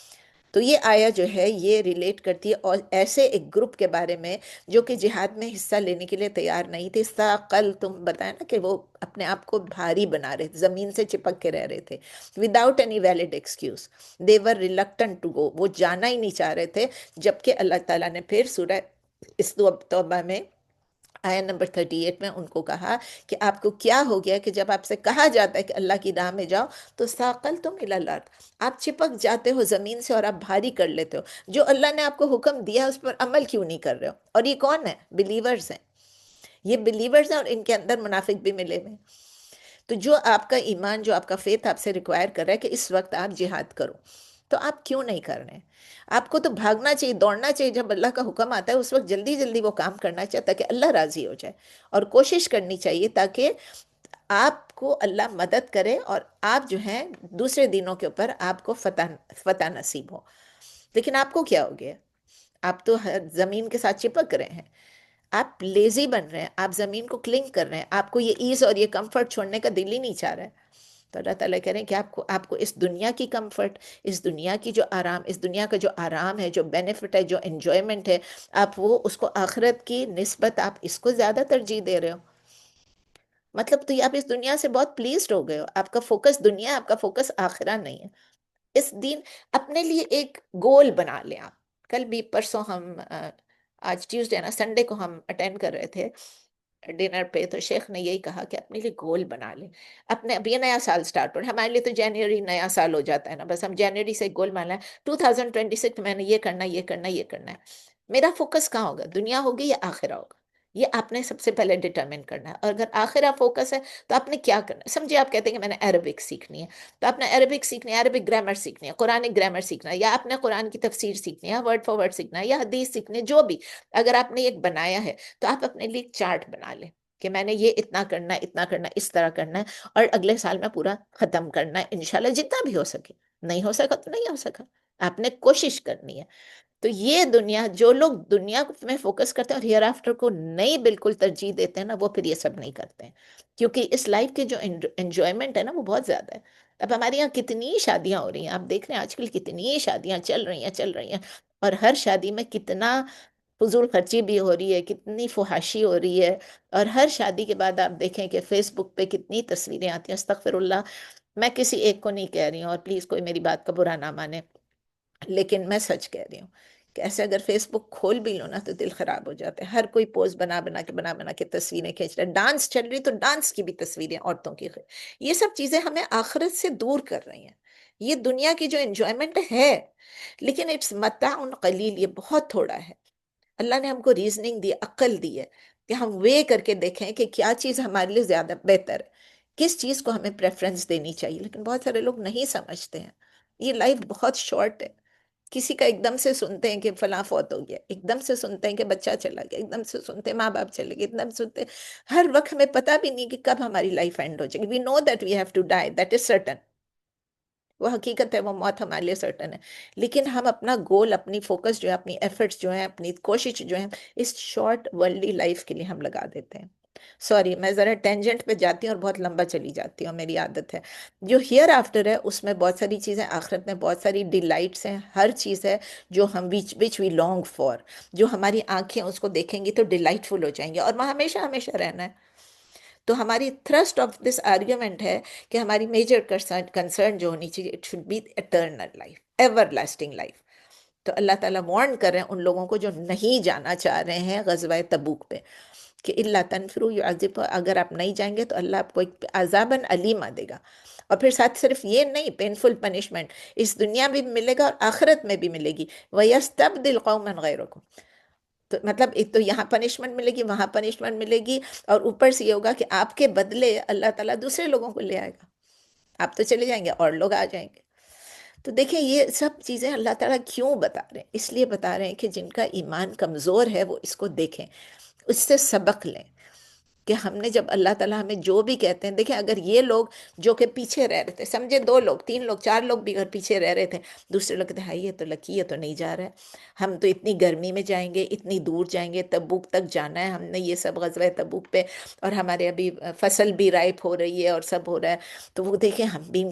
تو یہ آیا جو ہے، یہ ریلیٹ کرتی ہے اور ایسے ایک گروپ کے بارے میں جو کہ جہاد میں حصہ لینے کے لیے تیار نہیں تھے. ثاقل، تم بتائیں نا کہ وہ اپنے آپ کو بھاری بنا رہے تھے، زمین سے چپک کے رہ رہے تھے، without any valid excuse. They were reluctant to go, وہ جانا ہی نہیں چاہ رہے تھے. جبکہ اللہ تعالیٰ نے پھر سورہ اس توبہ میں آیا نمبر 38 میں ان کو کہا کہ آپ کو کیا ہو گیا کہ جب آپ سے کہا جاتا ہے کہ اللہ کی راہ میں جاؤ تو ثاقل تم الی الارض، آپ چپک جاتے ہو زمین سے اور آپ بھاری کر لیتے ہو. جو اللہ نے آپ کو حکم دیا اس پر عمل کیوں نہیں کر رہے ہو؟ اور یہ کون ہے؟ بلیورز ہیں. یہ بلیورز ہیں اور ان کے اندر منافق بھی ملے ہوئے. تو جو آپ کا ایمان، جو آپ کا فیتھ آپ سے ریکوائر کر رہا ہے کہ اس وقت آپ جہاد کرو، تو آپ کیوں نہیں کر رہے ہیں؟ آپ کو تو بھاگنا چاہیے، دوڑنا چاہیے. جب اللہ کا حکم آتا ہے اس وقت جلدی جلدی وہ کام کرنا چاہیے تاکہ اللہ راضی ہو جائے، اور کوشش کرنی چاہیے تاکہ آپ کو اللہ مدد کرے اور آپ جو ہیں دوسرے دینوں کے اوپر آپ کو فتح نصیب ہو. لیکن آپ کو کیا ہو گیا؟ آپ تو ہر زمین کے ساتھ چپک رہے ہیں، آپ لیزی بن رہے ہیں، آپ زمین کو کلنگ کر رہے ہیں، آپ کو یہ ایز اور یہ کمفرٹ چھوڑنے کا دل ہی نہیں چاہ رہا ہے. تو اللہ تعالیٰ کہہ رہے ہیں کہ آپ کو اس دنیا کی کمفرٹ، اس دنیا کی جو آرام، اس دنیا کا جو آرام ہے، جو بینیفٹ ہے، جو انجوائمنٹ ہے، آپ وہ اس کو آخرت کی نسبت آپ اس کو زیادہ ترجیح دے رہے ہو. مطلب تو یہ آپ اس دنیا سے بہت پلیزڈ ہو گئے ہو، آپ کا فوکس دنیا ہے، آپ کا فوکس آخرہ نہیں ہے. اس دین اپنے لیے ایک گول بنا لیں آپ. کل بھی پرسوں ہم آج ٹیوزڈے نا، سنڈے کو ہم اٹینڈ کر رہے تھے ڈنر پہ، تو شیخ نے یہی کہا کہ اپنے لیے گول بنا لیں. اپنے اب یہ نیا سال سٹارٹ ہو رہا ہے، ہمارے لیے تو جنوری نیا سال ہو جاتا ہے نا، بس ہم جنوری سے گول بنا لیں 2026 میں نے یہ کرنا، یہ کرنا، یہ کرنا ہے. میرا فوکس کہاں ہوگا؟ دنیا ہوگی یا آخرہ ہوگا؟ یہ آپ نے سب سے پہلے ڈٹرمن کرنا ہے. اور اگر آخرہ فوکس ہے تو آپ نے کیا کرنا ہے؟ سمجھے، آپ کہتے ہیں کہ میں نے عربک سیکھنی ہے، تو آپ نے عربک سیکھنی ہے، عربک گرامر سیکھنی ہے، قرآنک گرامر سیکھنا ہے، یا آپ نے قرآن کی تفسیر سیکھنی ہے، ورڈ فار ورڈ سیکھنا ہے، یا حدیث سیکھنی ہے، جو بھی. اگر آپ نے ایک بنایا ہے تو آپ اپنے لیے ایک چارٹ بنا لیں کہ میں نے یہ اتنا کرنا ہے، اتنا کرنا ہے، اس طرح کرنا ہے، اور اگلے سال میں پورا ختم کرنا ہے انشاءاللہ جتنا بھی ہو سکے. نہیں ہو سکا تو نہیں ہو سکا، آپ نے کوشش کرنی ہے. تو یہ دنیا، جو لوگ دنیا میں فوکس کرتے ہیں اور ہیئر آفٹر کو نہیں بالکل ترجیح دیتے ہیں نا، وہ پھر یہ سب نہیں کرتے ہیں. کیونکہ اس لائف کی جو انجوائمنٹ ہے نا وہ بہت زیادہ ہے. اب ہمارے یہاں کتنی شادیاں ہو رہی ہیں، آپ دیکھ رہے ہیں آج کل کتنی شادیاں چل رہی ہیں. اور ہر شادی میں کتنا فضول خرچی بھی ہو رہی ہے، کتنی فحاشی ہو رہی ہے. اور ہر شادی کے بعد آپ دیکھیں کہ فیس بک پہ کتنی تصویریں آتی ہیں. استغفر اللہ، میں کسی ایک کو نہیں کہہ رہی ہوں اور پلیز کوئی میری بات کا برا نہ مانے، لیکن میں سچ کہہ رہی ہوں کہ ایسے اگر فیس بک کھول بھی لو نا تو دل خراب ہو جاتے ہیں. ہر کوئی پوز بنا بنا کے تصویریں کھینچ رہا ہے. ڈانس چل رہی تو ڈانس کی بھی تصویریں عورتوں کی. یہ سب چیزیں ہمیں آخرت سے دور کر رہی ہیں. یہ دنیا کی جو انجوائمنٹ ہے، لیکن اٹس متاع قلیل، یہ بہت تھوڑا ہے. اللہ نے ہم کو ریزننگ دی، عقل دی ہے کہ ہم وے کر کے دیکھیں کہ کیا چیز ہمارے لیے زیادہ بہتر ہے، کس چیز کو ہمیں پریفرنس دینی چاہیے. لیکن بہت سارے لوگ نہیں سمجھتے ہیں. یہ لائف بہت شارٹ ہے. کسی کا ایک دم سے سنتے ہیں کہ فلاں فوت ہو گیا، ایک دم سے سنتے ہیں کہ بچہ چلا گیا، ایک دم سے سنتے ہیں ماں باپ چلے گئے، ایک دم سنتے ہر وقت ہمیں پتہ بھی نہیں کہ کب ہماری لائف اینڈ ہو جائے گی. We know that we have to die, that is certain. وہ حقیقت ہے، وہ موت ہمارے لیے سرٹن ہے. لیکن ہم اپنا گول، اپنی فوکس جو ہے، اپنی ایفرٹس جو ہیں، اپنی کوشش جو ہیں، اس شارٹ ورلڈلی لائف کے لیے ہم لگا دیتے ہیں. سوری میں ذرا ٹینجنٹ پہ جاتی ہوں اور بہت لمبا چلی جاتی ہوں، میری عادت ہے. جو ہیئر آفٹر ہے اس میں بہت ساری چیزیں، آخرت میں بہت ساری ڈیلائٹس ہیں، ہر چیز ہے جو ہم وچ وی لانگ فار، جو ہماری آنکھیں اس کو دیکھیں گی تو ڈیلائٹ فل ہو جائیں گے، اور وہاں ہمیشہ ہمیشہ رہنا ہے. تو ہماری تھرسٹ آف دس آرگیومنٹ ہے کہ ہماری میجر کنسرن جو ہونی چاہیے، it should be eternal life, everlasting life. تو اللہ تعالیٰ وارن کر رہے ہیں ان لوگوں کو جو نہیں جانا چاہ رہے ہیں غزوہ تبوک پہ، کہ اللہ تنفروا یعذب، اگر آپ نہیں جائیں گے تو اللہ آپ کو ایک عذاباً علیمہ دے گا. اور پھر ساتھ صرف یہ نہیں، پینفل پنشمنٹ اس دنیا میں بھی ملے گا اور آخرت میں بھی ملے گی. وَيَسْتَبْدِلْ قَوْمًا غَيْرَكُمْ، تو مطلب ایک تو یہاں پنشمنٹ ملے گی، وہاں پنشمنٹ ملے گی، اور اوپر سے یہ ہوگا کہ آپ کے بدلے اللہ تعالیٰ دوسرے لوگوں کو لے آئے گا. آپ تو چلے جائیں گے اور لوگ آ جائیں گے. تو دیکھیں یہ سب چیزیں اللہ تعالیٰ کیوں بتا رہے ہیں؟ اس لیے بتا رہے ہیں کہ جن کا ایمان کمزور ہے وہ اس کو دیکھیں، اس سے سبق لیں. کہ ہم نے جب اللہ تعالیٰ ہمیں جو بھی کہتے ہیں، دیکھیں اگر یہ لوگ جو کہ پیچھے رہ رہے تھے، سمجھے 2 لوگ 3 لوگ 4 لوگ بھی اگر پیچھے رہ رہے تھے، دوسرے لوگ کہتے ہیں ہائی یہ تو لکی، یہ تو نہیں جا رہا ہے، ہم تو اتنی گرمی میں جائیں گے، اتنی دور جائیں گے، تبوک تک جانا ہے ہم نے، یہ سب غزوہ تبوک پہ، اور ہمارے ابھی فصل بھی رائپ ہو رہی ہے اور سب ہو رہا ہے، تو وہ دیکھیں ہم بھی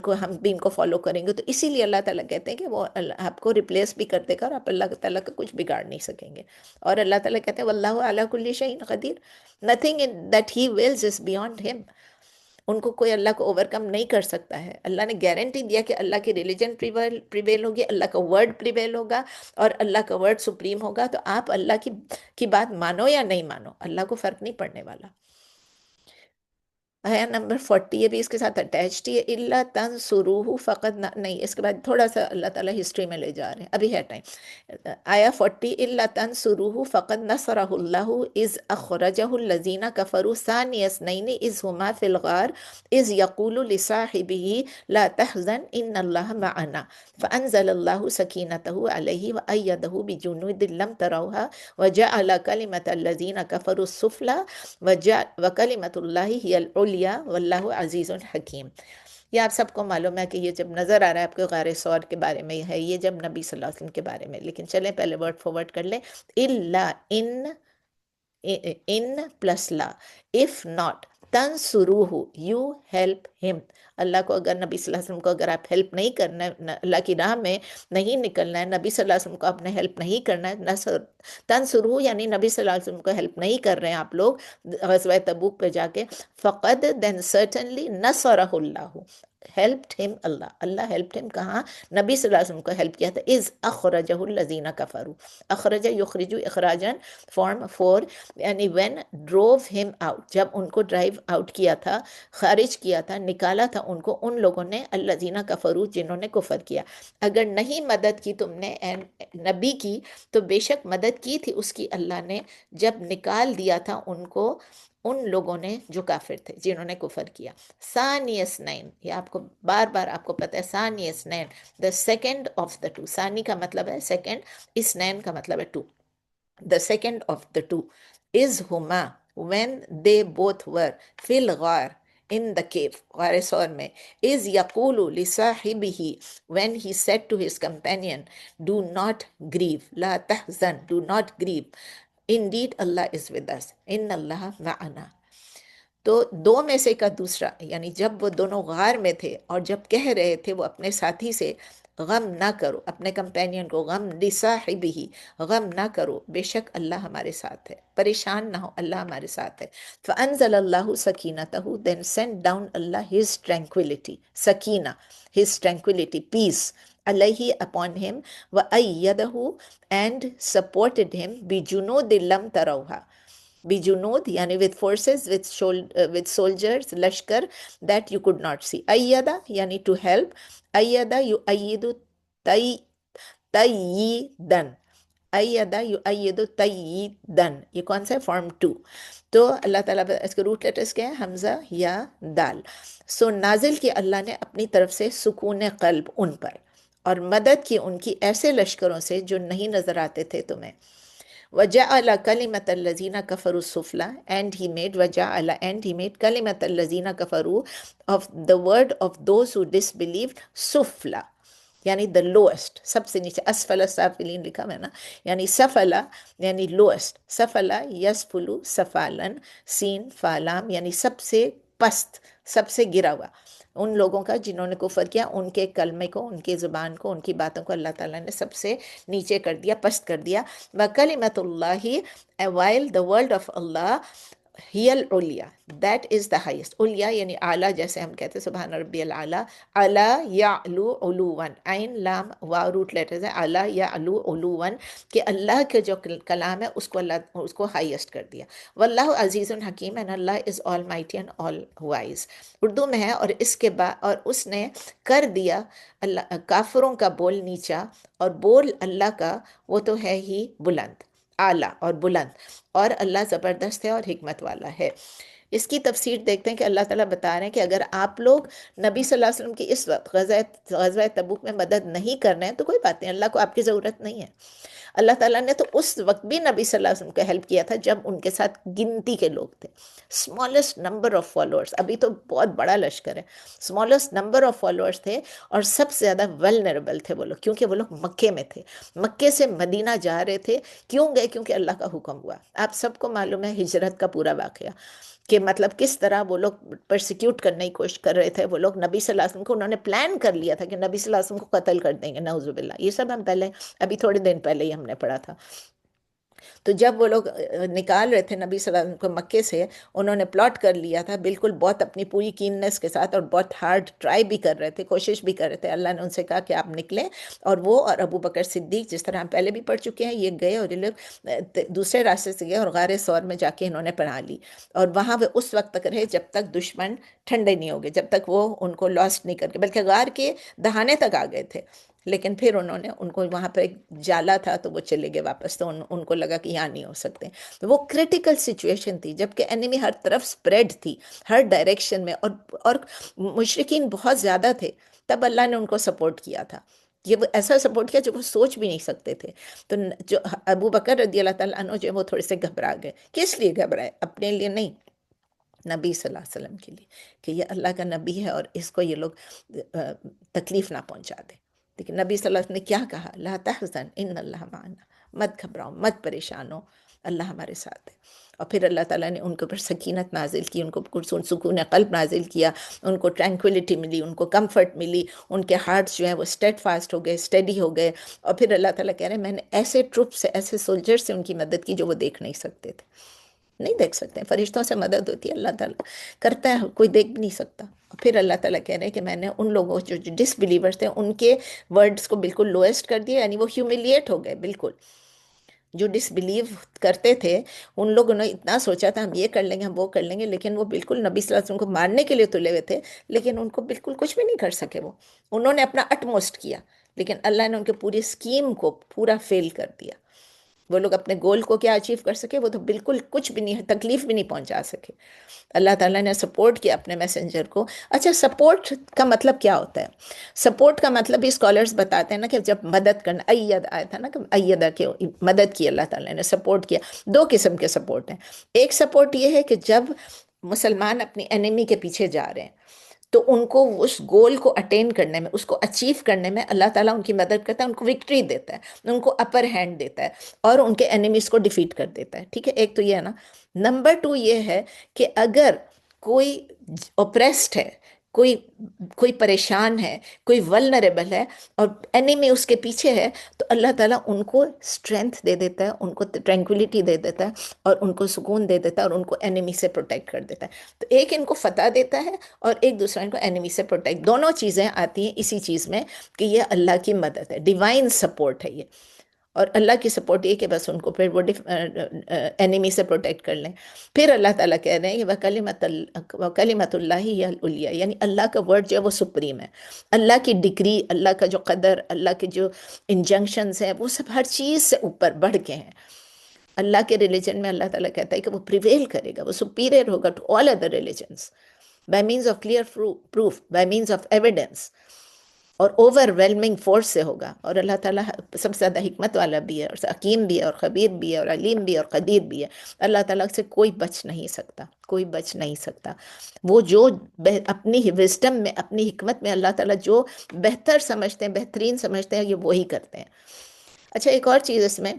ان کو فالو کریں گے. تو اسی لیے اللہ تعالیٰ کہتے ہیں کہ وہ آپ کو ریپلیس بھی کر دے گا اور آپ اللہ تعالیٰ کا کچھ بگاڑ نہیں سکیں گے. اور اللہ تعالیٰ کہتے ہیں واللہ علی کل شیء قدیر، nothing in that he wills is beyond him. ان کو کوئی اللہ کو اوورکم نہیں کر سکتا ہے. اللہ نے گارنٹی دیا کہ اللہ کی ریلیجن پریویل ہوگی، اللہ کا ورڈ پریویل ہوگا، اور اللہ کا ورڈ سپریم ہوگا. تو آپ اللہ کی بات مانو یا نہیں مانو، اللہ کو فرق نہیں پڑنے والا. آیا نمبر 40 یہ بھی اس کے ساتھ اٹیچڈ ہی ہے. اللہ تنصروہ فقط نہیں، اس کے بعد تھوڑا سا اللہ تعالیٰ ہسٹری میں لے جا رہے ہیں، ابھی ہے ٹائم. آیا 40 اللہ تنصروہ فقط نصرہ اللہ اذ اخرجہ الذین کفروا ثانی اثنین اذ ہما فی الغار اذ یقول لصاحبہ لا تحزن ان اللہ معنا فانزل اللہ سکینتہ علیہ وأیدہ بجنود لم تروها وجعل کلمۃ الذین کفروا السفلی وکلمۃ اللہ ہی العلیٰ واللہ عزیز حکیم. یہ آپ سب کو معلوم ہے کہ یہ جب نظر آ رہا ہے آپ کو غار ثور کے بارے میں ہے، یہ جب نبی صلی اللہ علیہ وسلم کے بارے میں. لیکن چلیں پہلے ورڈ فارورڈ کر لیں. اللہ ان پلس لا، if not تنصروہ یو ہیلپ ہم. اللہ کو اگر نبی صلی اللہ علیہ وسلم کو اگر آپ ہیلپ نہیں کرنا ہے، اللہ کی راہ میں نہیں نکلنا ہے، نبی صلی اللہ علیہ وسلم کو آپ نے ہیلپ نہیں کرنا ہے، نصر تنصروہ یعنی نبی صلی اللہ علیہ وسلم کو ہیلپ نہیں کر رہے ہیں آپ لوگ غزوہ تبوک پہ جا کے، فقد دین سرٹنلی نصرہ اللہ، ہیلپڈ ہم اللہ. اللہ ہیلپڈ ہم کہاں؟ نبی صلی اللہ علیہ وسلم کو ہیلپ کیا تھا. اذ اخرجہ الذین کفروا، اخرج یخرج اخراجن فارم 4، یعنی when drove him out، جب ان کو ڈرائیو آؤٹ کیا تھا، خارج کیا تھا، نکالا تھا ان کو، ان لوگوں نے الذین کفروا جنہوں نے کفر کیا. اگر نہیں مدد کی تم نے نبی کی، تو بے شک مدد کی تھی اس کی اللہ نے جب نکال دیا تھا ان کو، ان لوگوں نے جو کافر تھے، جنہوں نے کفر کیا. ثانی اثنین، یہ آپ کو بار بار آپ کو پتہ ہے، ثانی اثنین the second of the two. ثانی کا مطلب ہے second، اثنین کا مطلب ہے two. the second of the two is ہما، when they both were fil ghar, in the cave, غار سور میں, is yaqulu lisahibihi, when he said to his companion, do not grieve, la tahzan, do not grieve, indeed Allah is with us, in Allah ma'ana. تو دو میں سے کا دوسرا، یعنی جب وہ دونوں غار میں تھے اور جب کہہ رہے تھے وہ اپنے ساتھی سے، غم نہ کرو، اپنے کمپینین کو غم لصاحبہ، غم نہ کرو، بے شک اللہ ہمارے ساتھ ہے، پریشان نہ ہو، اللہ ہمارے ساتھ ہے. فَأَنزَلَ اللَّهُ سَكِينَتَهُ, then sent down Allah His tranquility, sakina, His tranquility, peace, alayhi, upon him, وَأَيَّدَهُ, and supported him, بِجُنُودٍ لَمْ تَرَوْهَا, بجنود یعنی with forces, with soldiers, لشکر, that you could not see. ایدہ یعنی to help، ایدہ یؤید تییدن، ایدہ یؤید تییدن، یہ کون سا ہے؟ فارم 2. تو اللہ تعالیٰ اس کے روٹ لیٹرز کیا ہیں؟ حمزہ یا دال. سو نازل کی اللہ نے اپنی طرف سے سکون قلب ان پر، اور مدد کی ان کی ایسے لشکروں سے جو نہیں نظر آتے تھے تمہیں. وَجَعَلَ كَلِمَةَ الَّذِينَ كَفَرُوا السُّفْلَى, and he made كَلِمَةَ الَّذِينَ كَفَرُوا, of the word of those who disbelieved, سُفْلَى, یعنی the lowest، سب سے نیچے. اسفل السافلین لکھا ہے نا، یعنی سفلا یعنی lowest، سفلا یسفلو سفالن، سین فالام، یعنی سب سے پست، سب سے گرا ہوا. ان لوگوں کا جنہوں نے کفر کیا، ان کے کلمے کو، ان کی زبان کو، ان کی باتوں کو اللہ تعالیٰ نے سب سے نیچے کر دیا، پست کر دیا. وَكَلِمَةُ اللَّهِ, while the word of Allah, he العلیٰ, that is the highest. علیٰ یعنی اعلیٰ، جیسے ہم کہتے ہیں سبحان ربی العلیٰ، اعلیٰ یعلو علوان، عین لام واو روٹ لیٹرز ہیں، اعلیٰ یعلو علوان، کہ اللہ کے جو کلام ہے اس کو اللہ اس کو ہائیسٹ کر دیا. واللہ عزیز حکیم، and Allah is almighty and all wise. Urdu میں ہے، اور اس کے بعد اور اس نے کر دیا اللہ کافروں کا بول نیچا، اور بول اللہ کا وہ تو ہے ہی بلند، اعلیٰ اور بلند، اور اللہ زبردست ہے اور حکمت والا ہے. اس کی تفسیر دیکھتے ہیں کہ اللہ تعالیٰ بتا رہے ہیں کہ اگر آپ لوگ نبی صلی اللہ علیہ وسلم کی اس وقت غزوہ تبوک میں مدد نہیں کر رہے ہیں تو کوئی بات نہیں، اللہ کو آپ کی ضرورت نہیں ہے. اللہ تعالیٰ نے تو اس وقت بھی نبی صلی اللہ علیہ وسلم کو ہیلپ کیا تھا جب ان کے ساتھ گنتی کے لوگ تھے، اسمالسٹ نمبر آف فالوورز. ابھی تو بہت بڑا لشکر ہے، اسمالسٹ نمبر آف فالوورز تھے، اور سب سے زیادہ ولنریبل تھے وہ لوگ، کیونکہ وہ لوگ مکے میں تھے، مکے سے مدینہ جا رہے تھے. کیوں گئے؟ کیونکہ اللہ کا حکم ہوا. آپ سب کو معلوم ہے ہجرت کا پورا واقعہ، کہ مطلب کس طرح وہ لوگ پرسیکیوٹ کرنے کی کوشش کر رہے تھے. وہ لوگ نبی صلی اللہ علیہ وسلم کو، انہوں نے پلان کر لیا تھا کہ نبی صلی اللہ علیہ وسلم کو قتل کر دیں گے، نعوذ باللہ. یہ سب ہم پہلے ابھی تھوڑے دن پہلے ہی ہم نے پڑھا تھا. تو جب وہ لوگ نکال رہے تھے نبی صلی اللہ علیہ وسلم کو مکے سے، انہوں نے پلاٹ کر لیا تھا بالکل، بہت اپنی پوری کیننس کے ساتھ، اور بہت ہارڈ ٹرائی بھی کر رہے تھے، کوشش بھی کر رہے تھے. اللہ نے ان سے کہا کہ آپ نکلیں، اور وہ اور ابو بکر صدیق، جس طرح ہم پہلے بھی پڑھ چکے ہیں، یہ گئے اور یہ لوگ دوسرے راستے سے گئے اور غار ثور میں جا کے انہوں نے پناہ لی، اور وہاں وہ اس وقت تک رہے جب تک دشمن ٹھنڈے نہیں ہو گئے، جب تک وہ ان کو لاسٹ نہیں کر کے، بلکہ غار کے دہانے تک آ گئے تھے. لیکن پھر انہوں نے ان کو وہاں پہ ایک جالا تھا تو وہ چلے گئے واپس، تو ان کو لگا کہ یہاں نہیں ہو سکتے. وہ کرٹیکل سچویشن تھی جب کہ انیمی ہر طرف سپریڈ تھی، ہر ڈائریکشن میں، اور مشرکین بہت زیادہ تھے. تب اللہ نے ان کو سپورٹ کیا تھا، یہ وہ ایسا سپورٹ کیا جو وہ سوچ بھی نہیں سکتے تھے. تو جو ابو بکر رضی اللہ تعالیٰ عنہ جو وہ تھوڑے سے گھبرا گئے. کس لیے گھبرائے؟ اپنے لیے نہیں، نبی صلی اللہ علیہ وسلم کے لیے، کہ یہ اللہ کا نبی ہے اور اس کو یہ لوگ تکلیف نہ پہنچا دے. لیکن نبی صلی اللہ علیہ وسلم نے کیا کہا؟ لا تحزن ان اللہ معنا، مت گھبراؤ، مت پریشان ہو، اللہ ہمارے ساتھ ہے. اور پھر اللہ تعالیٰ نے ان کے اوپر سکینت نازل کی، ان کو سکون قلب نازل کیا، ان کو ٹرینکولیٹی ملی، ان کو کمفرٹ ملی، ان کے ہارٹس جو ہیں وہ اسٹیڈ فاسٹ ہو گئے، اسٹیڈی ہو گئے. اور پھر اللہ تعالیٰ کہہ رہے ہیں میں نے ایسے ٹروپ سے، ایسے سولجر سے ان کی مدد کی جو وہ دیکھ نہیں سکتے تھے. نہیں دیکھ سکتے، فرشتوں سے مدد ہوتی ہے، اللہ تعالیٰ کرتا ہے، کوئی دیکھ بھی نہیں سکتا. پھر اللہ تعالیٰ کہہ رہے ہیں کہ میں نے ان لوگوں جو ڈس بلیورس تھے ان کے ورڈز کو بالکل لوئسٹ کر دیا، یعنی وہ ہیوملیٹ ہو گئے بالکل. جو ڈس بلیو کرتے تھے ان لوگوں نے اتنا سوچا تھا ہم یہ کر لیں گے، ہم وہ کر لیں گے، لیکن وہ بالکل نبی صلی اللہ علیہ وسلم کو مارنے کے لیے تلے ہوئے تھے، لیکن ان کو بالکل کچھ بھی نہیں کر سکے. وہ انہوں نے اپنا اٹ موسٹ کیا، لیکن اللہ نے ان کے پوری اسکیم کو پورا فیل کر دیا. وہ لوگ اپنے گول کو کیا اچیو کر سکے؟ وہ تو بالکل کچھ بھی نہیں، تکلیف بھی نہیں پہنچا سکے۔ اللہ تعالیٰ نے سپورٹ کیا اپنے میسنجر کو۔ اچھا، سپورٹ کا مطلب کیا ہوتا ہے؟ سپورٹ کا مطلب بھی اسکالرز بتاتے ہیں نا کہ جب مدد کرنا، اید آیا تھا نا کہ ایدہ کی مدد کی اللہ تعالیٰ نے، سپورٹ کیا۔ دو قسم کے سپورٹ ہیں۔ ایک سپورٹ یہ ہے کہ جب مسلمان اپنی انیمی کے پیچھے جا رہے ہیں تو ان کو اس گول کو اٹین کرنے میں، اس کو اچیو کرنے میں اللہ تعالیٰ ان کی مدد کرتا ہے، ان کو وکٹری دیتا ہے، ان کو اپر ہینڈ دیتا ہے اور ان کے انیمیز کو ڈیفیٹ کر دیتا ہے، ٹھیک ہے؟ ایک تو یہ ہے نا۔ نمبر ٹو یہ ہے کہ اگر کوئی اوپریسڈ ہے، کوئی کوئی پریشان ہے، کوئی ولنریبل ہے اور انیمی اس کے پیچھے ہے، تو اللہ تعالیٰ ان کو اسٹرینتھ دے دیتا ہے، ان کو ٹرینکولیٹی دے دیتا ہے اور ان کو سکون دے دیتا ہے اور ان کو انیمی سے پروٹیکٹ کر دیتا ہے۔ تو ایک ان کو فتح دیتا ہے اور ایک دوسرا ان کو انیمی سے پروٹیکٹ، دونوں چیزیں آتی ہیں اسی چیز میں کہ یہ اللہ کی مدد ہے، ڈیوائن سپورٹ ہے یہ۔ اور اللہ کی سپورٹ یہ کہ بس ان کو پھر وہ انیمی سے پروٹیکٹ کر لیں۔ پھر اللہ تعالیٰ کہہ رہے ہیں کہ وَكَلِمَةُ اللَّهِ هِيَ الْعُلْيَا، یعنی اللہ کا ورڈ جو ہے وہ سپریم ہے، اللہ کی ڈگری، اللہ کا جو قدر، اللہ کے جو انجنکشنز ہیں، وہ سب ہر چیز سے اوپر بڑھ کے ہیں۔ اللہ کے ریلیجن میں اللہ تعالیٰ کہتا ہے کہ وہ پریویل کرے گا، وہ سپیریئر ہوگا to all other religions by means of clear proof, by means of evidence, اور اوور ویلمنگ فورس سے ہوگا۔ اور اللہ تعالیٰ سب سے زیادہ حکمت والا بھی ہے اور حکیم بھی ہے اور خبیر بھی ہے اور علیم بھی ہے اور قدیر بھی ہے۔ اللہ تعالیٰ سے کوئی بچ نہیں سکتا، کوئی بچ نہیں سکتا۔ وہ جو اپنی وزڈم میں، اپنی حکمت میں اللہ تعالیٰ جو بہتر سمجھتے ہیں، بہترین سمجھتے ہیں، یہ وہی کرتے ہیں۔ اچھا، ایک اور چیز اس میں،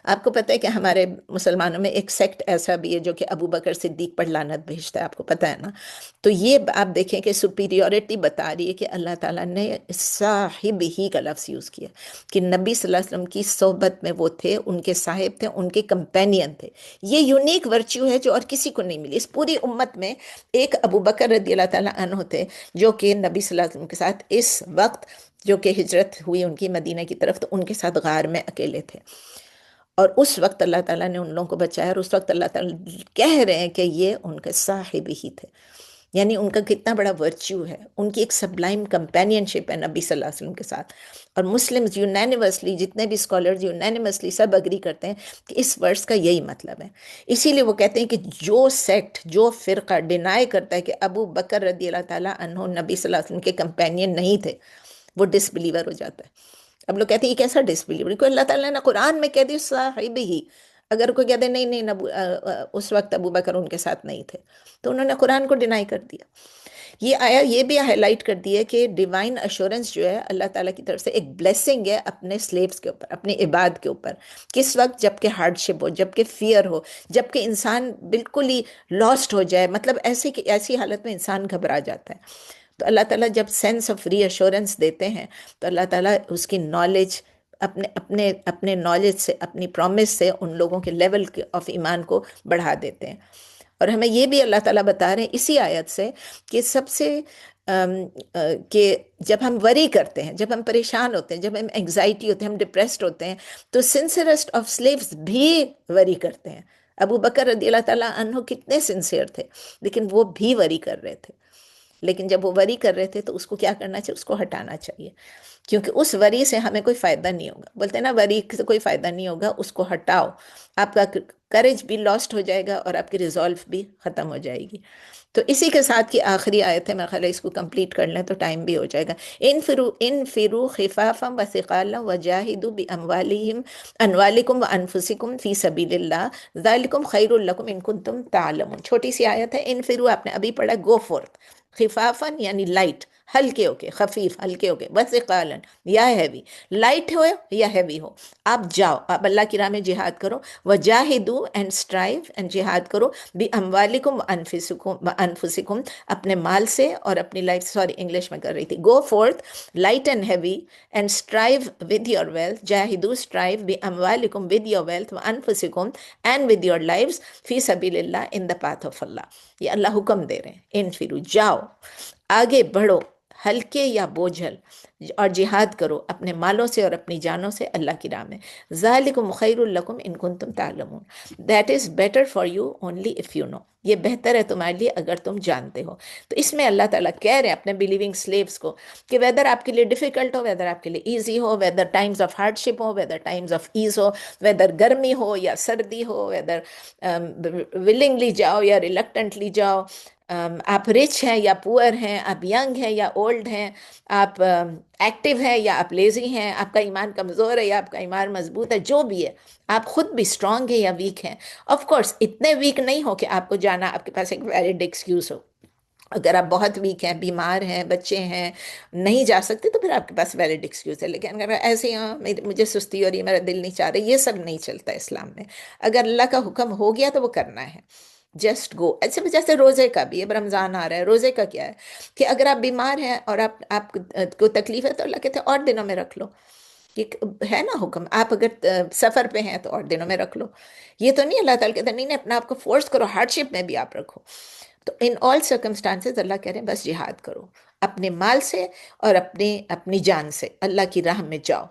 آپ کو پتہ ہے کہ ہمارے مسلمانوں میں ایک سیکٹ ایسا بھی ہے جو کہ ابو بکر صدیق پر لعنت بھیجتا ہے، آپ کو پتہ ہے نا؟ تو یہ آپ دیکھیں کہ سپیریورٹی بتا رہی ہے کہ اللہ تعالیٰ نے صاحب ہی کا لفظ یوز کیا، کہ نبی صلی اللہ علیہ وسلم کی صحبت میں وہ تھے، ان کے صاحب تھے، ان کے کمپینین تھے۔ یہ یونیک ورچیو ہے جو اور کسی کو نہیں ملی اس پوری امت میں۔ ایک ابو بکر رضی اللہ تعالیٰ عنہ تھے جو کہ نبی صلی اللہ علیہ وسلم کے ساتھ اس وقت جو کہ ہجرت ہوئی ان کی مدینہ کی طرف، تو ان کے ساتھ غار میں اکیلے تھے، اور اس وقت اللہ تعالیٰ نے ان لوگوں کو بچایا، اور اس وقت اللہ تعالیٰ کہہ رہے ہیں کہ یہ ان کے صاحب ہی تھے۔ یعنی ان کا کتنا بڑا ورچیو ہے، ان کی ایک سبلائم کمپینین شپ ہے نبی صلی اللہ علیہ وسلم کے ساتھ۔ اور مسلمز یونینیمسلی، جتنے بھی اسکالرز یونینیمسلی سب اگری کرتے ہیں کہ اس ورس کا یہی مطلب ہے۔ اسی لیے وہ کہتے ہیں کہ جو سیکٹ، جو فرقہ ڈینائی کرتا ہے کہ ابو بکر رضی اللہ تعالیٰ عنہ نبی صلی اللہ علیہ وسلم کے کمپینین نہیں تھے، وہ ڈس بلیور ہو جاتا ہے۔ اب لوگ کہتے ہیں یہ کیسا ڈس بلیور؟ کوئی اللہ تعالیٰ نے قرآن میں کہہ دی صاحب ہی، اگر کوئی کہتے نہیں نہیں اس وقت ابو بکر ان کے ساتھ نہیں تھے، تو انہوں نے قرآن کو ڈینائی کر دیا۔ یہ آیا یہ بھی ہائی لائٹ کر دی ہے کہ ڈیوائن ایشورنس جو ہے اللہ تعالیٰ کی طرف سے ایک بلیسنگ ہے اپنے سلیوز کے اوپر، اپنے عباد کے اوپر۔ کس وقت؟ جب کہ ہارڈ شپ ہو، جب کہ فیئر ہو، جب کہ انسان بالکل ہی لاسٹ ہو جائے، مطلب ایسی حالت میں انسان گھبرا جاتا ہے، تو اللہ تعالیٰ جب سینس آف ری ایشورنس دیتے ہیں تو اللہ تعالیٰ اس کی نالج، اپنے نالج سے، اپنی پرومس سے ان لوگوں کے لیول آف ایمان کو بڑھا دیتے ہیں۔ اور ہمیں یہ بھی اللہ تعالیٰ بتا رہے ہیں اسی آیت سے کہ سب سے کہ جب ہم وری کرتے ہیں، جب ہم پریشان ہوتے ہیں، جب ہم انگزائٹی ہوتے ہیں، ہم ڈپریسڈ ہوتے ہیں، تو سنسیئرسٹ آف سلیوز بھی وری کرتے ہیں۔ ابو بکر رضی اللہ تعالیٰ عنہ کتنے سنسیئر تھے، لیکن وہ بھی وری کر رہے تھے۔ لیکن جب وہ وری کر رہے تھے تو اس کو کیا کرنا چاہیے؟ اس کو ہٹانا چاہیے، کیونکہ اس وری سے ہمیں کوئی فائدہ نہیں ہوگا۔ بولتے ہیں نا وری سے کوئی فائدہ نہیں ہوگا، اس کو ہٹاؤ، آپ کا کریج بھی لاسٹ ہو جائے گا اور آپ کی ریزولو بھی ختم ہو جائے گی۔ تو اسی کے ساتھ کی آخری آیت ہے، میرا خیال ہے اس کو کمپلیٹ کر لیں تو ٹائم بھی ہو جائے گا۔ انفروا خفافا وثقالا وجاہدوا باموالکم وانفسکم فی سبیل اللہ ذالکم خیر لکم ان کنتم تعلمون۔ چھوٹی سی آیت ہے، انفروا آپ نے ابھی پڑھا، گو فورتھ، خفافاً یعنی لائٹ، ہلکے ہو کے، خفیف ہلکے ہو کے، وثقالاً یا ہیوی، لائٹ ہو یا ہیوی ہو، آپ جاؤ، آپ اللہ کی راہ میں جہاد کرو، وجاہدو اینڈ اسٹرائیو اینڈ جہاد کرو، باموالکم وانفسکم اپنے مال سے اور اپنی لائف، سوری انگلش میں کر رہی تھی، go forth light and heavy and strive with your wealth, جاہدو اسٹرائیو باموالکم ود یور ویلتھ وانفسکم اینڈ ود یور لائفز فی سبیل اللہ ان دا پاتھ آف اللہ۔ یہ اللہ حکم دے رہے ہیں، انفرو جاؤ، آگے بڑھو، ہلکے یا بوجھل، اور جہاد کرو اپنے مالوں سے اور اپنی جانوں سے اللہ کی راہ میں. ذالکم خیر لکم ان کنتم تعلمون. That is better for you only if you know. یہ بہتر ہے تمہارے لیے اگر تم جانتے ہو. تو اس میں اللہ تعالیٰ کہہ رہے ہیں اپنے بلیونگ سلیوز کو کہ ویدر آپ کے لیے ڈیفیکلٹ ہو، ویدر آپ کے لیے easy who, weather Times of hard ship who, weather Times of as who, weather گرمی ہو یا سردی ہو، ویدر ولنگلی جاؤ یا ریلکٹنٹلی جاؤ، آپ رچ ہیں یا پور ہیں، آپ ینگ ہیں یا اولڈ ہیں، آپ ایکٹیو ہیں یا آپ لیزی ہیں، آپ کا ایمان کمزور ہے یا آپ کا ایمان مضبوط ہے، جو بھی ہے، آپ خود بھی اسٹرانگ ہیں یا ویک ہیں. آف کورس اتنے ویک نہیں ہو کہ آپ کو جانا آپ کے پاس ایک ویلڈ ایکسکیوز ہو. اگر آپ بہت ویک ہیں، بیمار ہیں، بچے ہیں، نہیں جا سکتے، تو پھر آپ کے پاس ویلڈ ایکسکیوز ہے. لیکن اگر ایسے ہی مجھے سستی ہو رہی ہے، میرا دل نہیں چاہ رہا، یہ سب نہیں چلتا اسلام میں. اگر اللہ کا حکم ہو گیا تو وہ کرنا ہے. Just go. ایسے جیسے روزے کا بھی، اب رمضان آ رہا ہے، روزے کا کیا ہے کہ اگر آپ بیمار ہیں اور آپ کو تکلیف ہے تو اللہ کہتے ہیں اور دنوں میں رکھ لو. یہ ہے نا حکم. آپ اگر سفر پہ ہیں تو اور دنوں میں رکھ لو. یہ تو نہیں اللہ تعالیٰ کہتے ہیں نہیں نہیں اپنا آپ کو فورس کرو، ہارڈ شپ میں بھی آپ رکھو. تو ان آل سرکمسٹانسز اللہ کہہ رہے ہیں بس جہاد کرو اپنے مال سے اور اپنی جان سے، اللہ کی راہ میں جاؤ.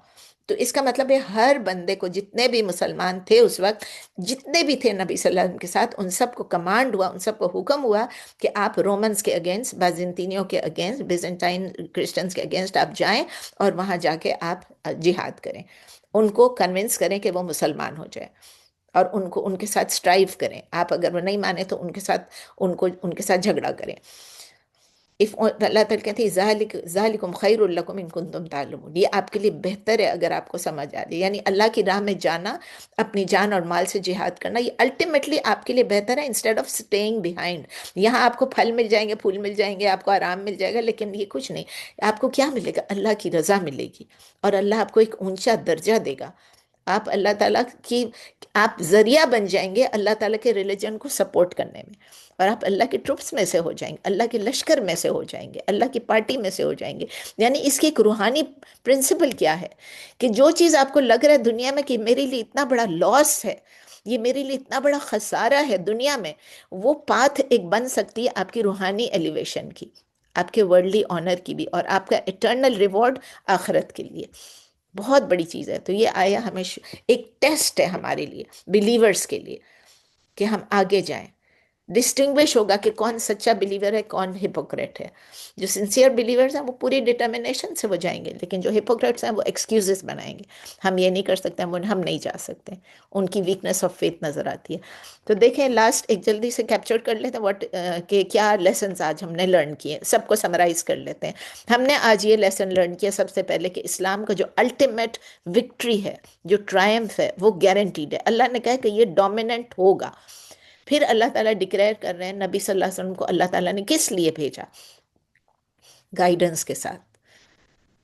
تو اس کا مطلب ہے ہر بندے کو، جتنے بھی مسلمان تھے اس وقت، جتنے بھی تھے نبی صلی اللہ علیہ وسلم کے ساتھ، ان سب کو کمانڈ ہوا، ان سب کو حکم ہوا کہ آپ رومنز کے اگینسٹ، بازنطینیوں کے اگینسٹ، بیزنٹائن کرسچنز کے اگینسٹ آپ جائیں اور وہاں جا کے آپ جہاد کریں، ان کو کنونس کریں کہ وہ مسلمان ہو جائے، اور ان کے ساتھ اسٹرائیو کریں. آپ اگر وہ نہیں مانے تو ان کے ساتھ جھگڑا کریں. اللہ تعالیٰ کہتے ہیں ذالکم خیر لکم ان کنتم تعلمون. یہ آپ کے لیے بہتر ہے اگر آپ کو سمجھ آ جائے. یعنی اللہ کی راہ میں جانا، اپنی جان اور مال سے جہاد کرنا، یہ الٹیمیٹلی آپ کے لیے بہتر ہے انسٹیڈ آف اسٹیئنگ بیہائنڈ. یہاں آپ کو پھل مل جائیں گے، پھول مل جائیں گے، آپ کو آرام مل جائے گا، لیکن یہ کچھ نہیں. آپ کو کیا ملے گا؟ اللہ کی رضا ملے گی، اور اللہ آپ کو ایک اونچا درجہ دے گا. آپ اللہ تعالیٰ کی، آپ ذریعہ بن جائیں گے اللہ تعالیٰ کے ریلیجن کو سپورٹ کرنے میں، اور آپ اللہ کے ٹروپس میں سے ہو جائیں گے، اللہ کے لشکر میں سے ہو جائیں گے، اللہ کی پارٹی میں سے ہو جائیں گے. یعنی اس کی ایک روحانی پرنسپل کیا ہے کہ جو چیز آپ کو لگ رہا ہے دنیا میں کہ میرے لیے اتنا بڑا لاس ہے، یہ میرے لیے اتنا بڑا خسارہ ہے دنیا میں، وہ پاتھ ایک بن سکتی ہے آپ کی روحانی ایلیویشن کی، آپ کے ورلڈلی آنر کی بھی، اور آپ کا اٹرنل ریوارڈ آخرت کے لیے. بہت بڑی چیز ہے. تو یہ آیا ہمیں ایک ٹیسٹ ہے ہمارے لیے، بلیورز کے لیے، کہ ہم آگے جائیں. ڈسٹنگوش ہوگا کہ کون سچا بلیور ہے، کون ہپوکریٹ ہے. جو سنسیئر بلیورز ہیں وہ پوری ڈٹرمنیشن سے وہ جائیں گے، لیکن جو ہپوکریٹس ہیں وہ ایکسکیوزز بنائیں گے. ہم یہ نہیں کر سکتے، ہم نہیں جا سکتے. ان کی ویکنس آف فیتھ نظر آتی ہے. تو دیکھیں لاسٹ ایک جلدی سے کیپچر کر لیتے ہیں کہ کیا لیسنز آج ہم نے لرن کیے، سب کو سمرائز کر لیتے ہیں. ہم نے آج یہ لیسن لرن کیا سب سے پہلے کہ اسلام کا جو الٹیمیٹ وکٹری ہے، جو ٹرائمف ہے، وہ گارنٹیڈ ہے. اللہ نے کہا کہ یہ ڈومیننٹ ہوگا. پھر اللہ تعالیٰ ڈکلیئر کر رہے ہیں نبی صلی اللہ علیہ وسلم کو اللہ تعالیٰ نے کس لیے بھیجا؟ گائیڈنس کے ساتھ،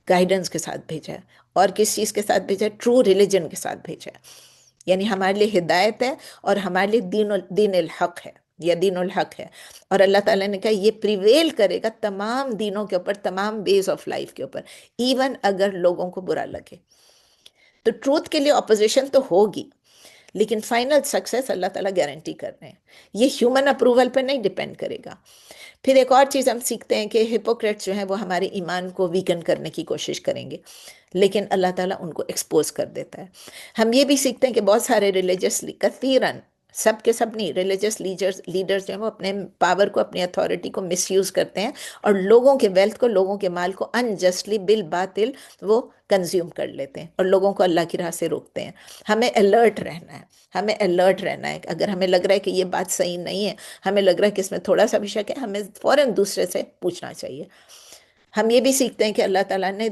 گائیڈنس کے ساتھ بھیجا ہے. اور کس چیز کے ساتھ بھیجا ہے؟ ٹرو ریلیجن کے ساتھ بھیجا ہے. یعنی ہمارے لیے ہدایت ہے، اور ہمارے لیے دین الحق ہے، یا دین الحق ہے. اور اللہ تعالیٰ نے کہا یہ پریویل کرے گا تمام دینوں کے اوپر، تمام ویز آف لائف کے اوپر، ایون اگر لوگوں کو برا لگے. تو ٹروتھ کے لیے اپوزیشن تو ہوگی، لیکن فائنل سکسیس اللہ تعالیٰ گارنٹی کر رہے ہیں. یہ ہیومن اپروول پہ نہیں ڈیپینڈ کرے گا. پھر ایک اور چیز ہم سیکھتے ہیں کہ ہپوکریٹس جو ہیں وہ ہمارے ایمان کو ویکن کرنے کی کوشش کریں گے، لیکن اللہ تعالیٰ ان کو ایکسپوز کر دیتا ہے. ہم یہ بھی سیکھتے ہیں کہ بہت سارے ریلیجس کثیراً، سب کے سب نہیں، ریلیجس لیڈرز جو ہیں وہ اپنے پاور کو، اپنی اتھارٹی کو مس یوز کرتے ہیں، اور لوگوں کے ویلتھ کو، لوگوں کے مال کو انجسٹلی بالباطل وہ کنزیوم کر لیتے ہیں، اور لوگوں کو اللہ کی راہ سے روکتے ہیں. ہمیں الرٹ رہنا ہے، ہمیں الرٹ رہنا ہے. اگر ہمیں لگ رہا ہے کہ یہ بات صحیح نہیں ہے، ہمیں لگ رہا ہے کہ اس میں تھوڑا سا بھی شک ہے، ہمیں فوراً دوسرے سے پوچھنا چاہیے. ہم یہ بھی سیکھتے ہیں کہ اللہ تعالیٰ نے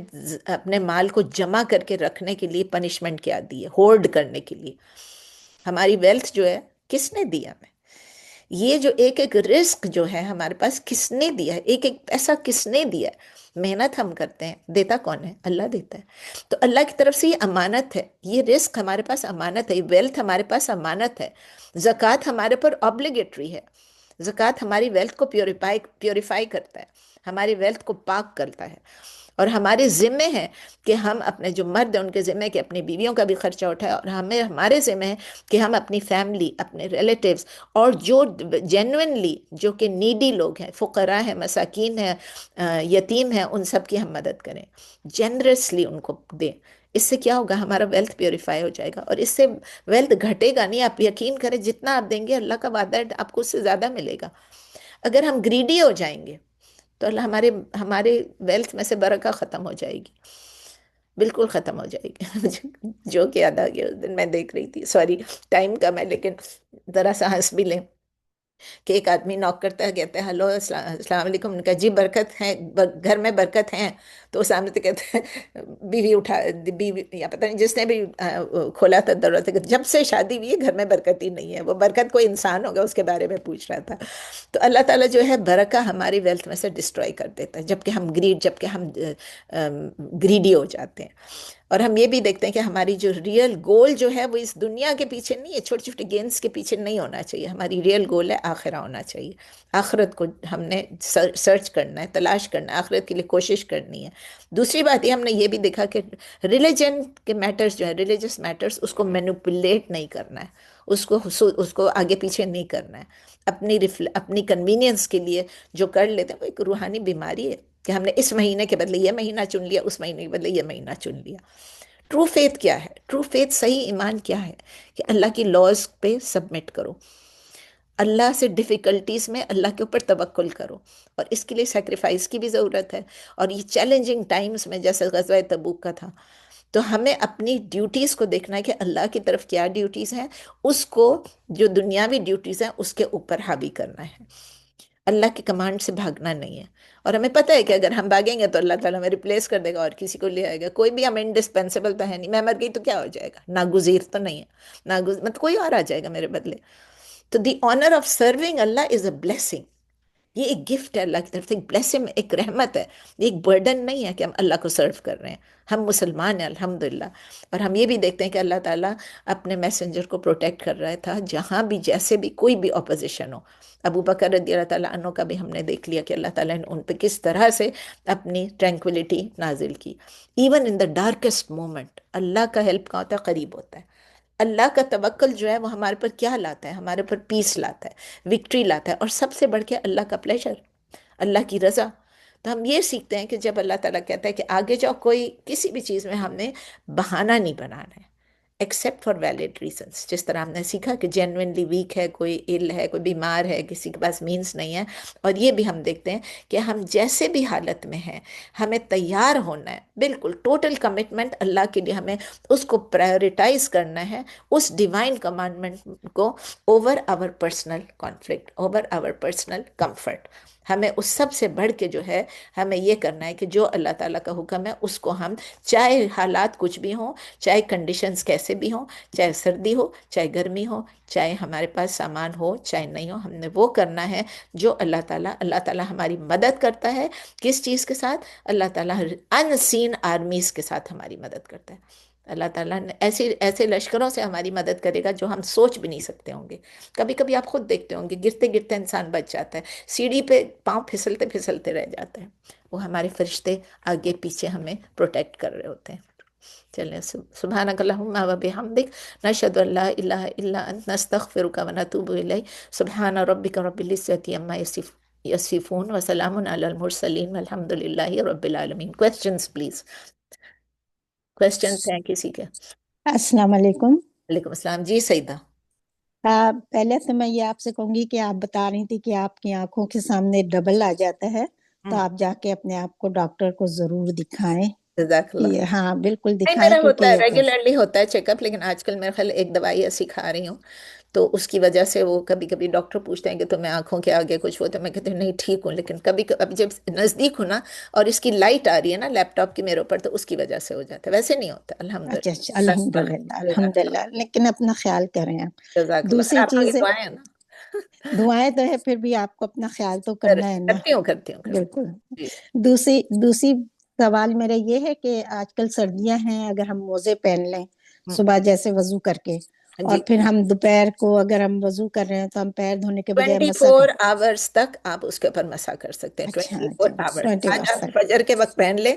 اپنے مال کو جمع کر کے رکھنے کے لیے پنشمنٹ کیا دی ہے، ہولڈ کرنے کے لیے. ہماری ویلتھ جو ہے کس نے دی ہمیں؟ یہ جو ایک ایک رزق جو ہے ہمارے پاس کس نے دیا ہے؟ ایک ایک پیسہ کس نے دیا ہے؟ محنت ہم کرتے ہیں، دیتا کون ہے؟ اللہ دیتا ہے. تو اللہ کی طرف سے یہ امانت ہے، یہ رزق ہمارے پاس امانت ہے، یہ ویلتھ ہمارے پاس امانت ہے. زکوٰۃ ہمارے پر obligatory ہے. زکوٰۃ ہماری ویلتھ کو پیوریفائی کرتا ہے، ہماری ویلتھ کو پاک کرتا ہے. اور ہمارے ذمے ہیں کہ ہم اپنے جو مرد ہیں ان کے ذمے کہ اپنی بیویوں کا بھی خرچہ اٹھائے، اور ہمارے ذمے ہے کہ ہم اپنی فیملی، اپنے ریلیٹیوز، اور جو جینوئنلی جو کہ نیڈی لوگ ہیں، فقراء ہیں، مساکین ہیں، یتیم ہیں، ان سب کی ہم مدد کریں، جنرسلی ان کو دیں۔ اس سے کیا ہوگا؟ ہمارا ویلتھ پیوریفائی ہو جائے گا، اور اس سے ویلتھ گھٹے گا نہیں۔ آپ یقین کریں جتنا آپ دیں گے اللہ کا وعدہ ہے آپ کو اس سے زیادہ ملے گا۔ اگر ہم گریڈی ہو جائیں گے تو اللہ ہمارے ہمارے ویلتھ میں سے برکت ختم ہو جائے گی، بالکل ختم ہو جائے گی۔ جو کہ یاد آ گیا اس دن میں دیکھ رہی تھی، سوری ٹائم کم ہے لیکن ذرا سا ہنس بھی لیں، کہ ایک آدمی نوک کرتا ہے، کہتا ہے ہلو السلام علیکم، ان کا جی برکت ہے، گھر میں برکت ہے؟ تو وہ سامنے سے کہتے ہیں، بیوی اٹھا، بیوی یا پتہ نہیں جس نے بھی کھولا تھا دروازہ، کہ جب سے شادی ہوئی ہے گھر میں برکت ہی نہیں ہے۔ وہ برکت کوئی انسان ہوگا اس کے بارے میں پوچھ رہا تھا۔ تو اللہ تعالیٰ جو ہے برکت ہماری ویلتھ میں سے ڈسٹروائے کر دیتا ہے جب کہ ہم گریڈی ہو جاتے ہیں۔ اور ہم یہ بھی دیکھتے ہیں کہ ہماری جو ریئل گول جو ہے وہ اس دنیا کے پیچھے نہیں ہے، چھوٹی چھوٹی گینز کے پیچھے نہیں ہونا چاہیے۔ ہماری ریئل گول ہے آخرہ ہونا چاہیے، آخرت کو ہم نے سرچ کرنا ہے، تلاش کرنا ہے، آخرت کے لیے کوشش کرنی ہے۔ دوسری بات یہ ہم نے یہ بھی دیکھا کہ ریلیجن کے میٹرز جو ہے، ریلیجس میٹرز، اس کو مینوپولیٹ نہیں کرنا ہے، اس کو آگے پیچھے نہیں کرنا ہے۔ اپنی کنوینئنس کے لیے جو کر لیتے ہیں وہ ایک روحانی بیماری ہے، کہ ہم نے اس مہینے کے بدلے یہ مہینہ چن لیا، اس مہینے کے بدلے یہ مہینہ چن لیا۔ ٹرو فیتھ کیا ہے؟ ٹرو فیتھ، صحیح ایمان کیا ہے؟ کہ اللہ کی لاز پہ سبمٹ کرو، اللہ سے ڈیفیکلٹیز میں اللہ کے اوپر توکل کرو، اور اس کے لیے سیکریفائس کی بھی ضرورت ہے۔ اور یہ چیلنجنگ ٹائمز میں جیسے غزوہ تبوک کا تھا، تو ہمیں اپنی ڈیوٹیز کو دیکھنا ہے کہ اللہ کی طرف کیا ڈیوٹیز ہیں، اس کو جو دنیاوی ڈیوٹیز ہیں اس کے اوپر حاوی کرنا ہے، اللہ کے کمانڈ سے بھاگنا نہیں ہے۔ اور ہمیں پتہ ہے کہ اگر ہم بھاگیں گے تو اللہ تعالیٰ ہمیں ریپلیس کر دے گا اور کسی کو لے آئے گا۔ کوئی بھی ہمیں انڈسپینسیبل تو ہے نہیں، میں مر گئی تو کیا ہو جائے گا، ناگزیر تو نہیں ہے، مطلب کوئی اور آ جائے گا میرے بدلے۔ تو دی آنر آف سرونگ اللہ از اے بلیسنگ، یہ ایک گفٹ ہے اللہ کی طرف سے، ایک بلیسنگ، ایک رحمت ہے، یہ ایک برڈن نہیں ہے کہ ہم اللہ کو سرو کر رہے ہیں۔ ہم مسلمان ہیں الحمدللہ، اور ہم یہ بھی دیکھتے ہیں کہ اللہ تعالیٰ اپنے میسنجر کو پروٹیکٹ کر رہا تھا جہاں بھی جیسے بھی کوئی بھی اپوزیشن ہو۔ ابو بکر رضی اللہ تعالیٰ عنہ کا بھی ہم نے دیکھ لیا کہ اللہ تعالیٰ نے ان پہ کس طرح سے اپنی ٹرینکولیٹی نازل کی۔ Even in the darkest moment اللہ کا ہیلپ کہاں ہوتا ہے؟ قریب ہوتا ہے۔ اللہ کا توکل جو ہے وہ ہمارے پر کیا لاتا ہے؟ ہمارے پر پیس لاتا ہے، وکٹری لاتا ہے، اور سب سے بڑھ کے اللہ کا پلیجر، اللہ کی رضا۔ تو ہم یہ سیکھتے ہیں کہ جب اللہ تعالیٰ کہتا ہے کہ آگے جاؤ، کوئی کسی بھی چیز میں ہم نے بہانہ نہیں بنانا ہے، ایکسیپٹ فار ویلڈ ریزنس۔ جس طرح ہم نے سیکھا کہ جینوئنلی ویک ہے، کوئی ill ہے، کوئی بیمار ہے، کسی کے پاس مینس نہیں ہے۔ اور یہ بھی ہم دیکھتے ہیں کہ ہم جیسے بھی حالت میں ہیں ہمیں تیار ہونا ہے، بالکل ٹوٹل کمٹمنٹ اللہ کے لیے، ہمیں اس کو پرائیورٹائز کرنا ہے، اس ڈیوائن کمانڈمنٹ کو، اوور آور پرسنل کانفلکٹ، اوور آور پرسنل کمفرٹ۔ ہمیں اس سب سے بڑھ کے جو ہے ہمیں یہ کرنا ہے کہ جو اللہ تعالیٰ کا حکم ہے اس کو ہم، چاہے حالات کچھ بھی ہوں، چاہے کنڈیشنز کیسے بھی ہوں، چاہے سردی ہو، چاہے گرمی ہو، چاہے ہمارے پاس سامان ہو چاہے نہیں ہو، ہم نے وہ کرنا ہے جو اللہ تعالیٰ ہماری مدد کرتا ہے۔ کس چیز کے ساتھ؟ اللہ تعالیٰ ان سین آرمیز کے ساتھ ہماری مدد کرتا ہے۔ اللہ تعالیٰ نے ایسے لشکروں سے ہماری مدد کرے گا جو ہم سوچ بھی نہیں سکتے ہوں گے۔ کبھی کبھی آپ خود دیکھتے ہوں گے گرتے گرتے انسان بچ جاتا ہے، سیڑھی پہ پاؤں پھسلتے پھسلتے رہ جاتا ہے، وہ ہمارے فرشتے آگے پیچھے ہمیں پروٹیکٹ کر رہے ہوتے ہیں۔ چلیں، سبحانک اللہم و بحمدک، نشہد ان لا الہ الا انت، نستغفرک و نتوب الیک، سبحان ربک رب العزت عما یصفون، وسلام علی المرسلین، والحمد للہ رب العالمین۔ کوسچنز پلیز، کوسچنز ہیں کسی کے؟ السلام علیکم۔ وعلیکم السلام جی سیدہ۔ پہلے سے میں یہ آپ سے کہوں گی کہ آپ بتا رہی تھی کہ آپ کی آنکھوں کے سامنے ڈبل آ جاتا ہے، تو آپ جا کے اپنے آپ کو ڈاکٹر کو ضرور دکھائیں۔ جزاک اللہ۔ ہاں بالکل نہیں، دکھائیں، میرا کیونکہ ہوتا ہے یہ تو ریگولرلی ہوتا ہے چیک اپ، لیکن آج کل میرے خیال ایک دوائی ایسی کھا رہی ہوں تو اس کی وجہ سے وہ کبھی کبھی ڈاکٹر پوچھتے ہیں کہ تمہیں آنکھوں کے آگے کچھ ہو، تو میں کہتی ہوں نہیں ٹھیک ہوں، لیکن کبھی اب جب نزدیک ہوں نا اور اس کی لائٹ آ رہی ہے نا لیپ ٹاپ کی میرے اوپر، تو اس کی وجہ سے ہو جاتا ہے، ویسے نہیں ہوتا الحمد اچھا اچھا، للہ۔ الحمد للہ الحمد للہ، لیکن اپنا خیال کریں آپ۔ جزاک اللہ، دوسری آپ کی چیز ہے، دعائیں ہیں نا۔ دعائیں تو ہے، پھر بھی آپ کو اپنا خیال تو کرنا ہے نا۔ کرتی ہوں بالکل۔ جی دوسری سوال میرا یہ ہے کہ آج کل سردیاں ہیں، اگر ہم موزے پہن لیں صبح جیسے وضو کر کے، اور جی۔ پھر ہم دوپہر کو اگر ہم وضو کر رہے ہیں تو ہم پیر دھونے کے بجائے مسا 24 کر۔ آورس تک آپ اس کے اوپر مسا کر سکتے ہیں، اچھا 24 اچھا، آورس 20 آج آپ تک۔ فجر کے وقت پہن لیں،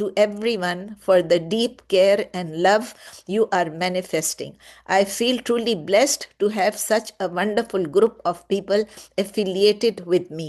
to everyone for the deep care and love you are manifesting. I feel truly blessed to have such a wonderful group of people affiliated with me.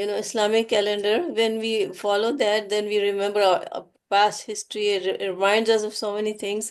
Islamic calendar, when we follow that, then we remember our past history. It reminds us of so many things.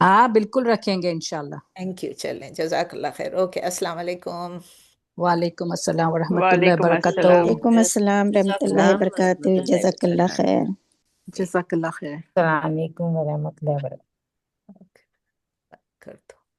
ہاں بالکل رکھیں گے انشاءاللہ. Thank you. چلیں جزاک اللہ خیر. Okay السلام علیکم. وعلیکم السلام ورحمۃ اللہ وعلیکم وبرکاتہ. السلام. وعلیکم السلام رحمۃ اللہ وبرکاتہ. جزاک اللہ خیر. جزاک اللہ خیر. السلام علیکم ورحمۃ اللہ وبرکاتہ. کر دو.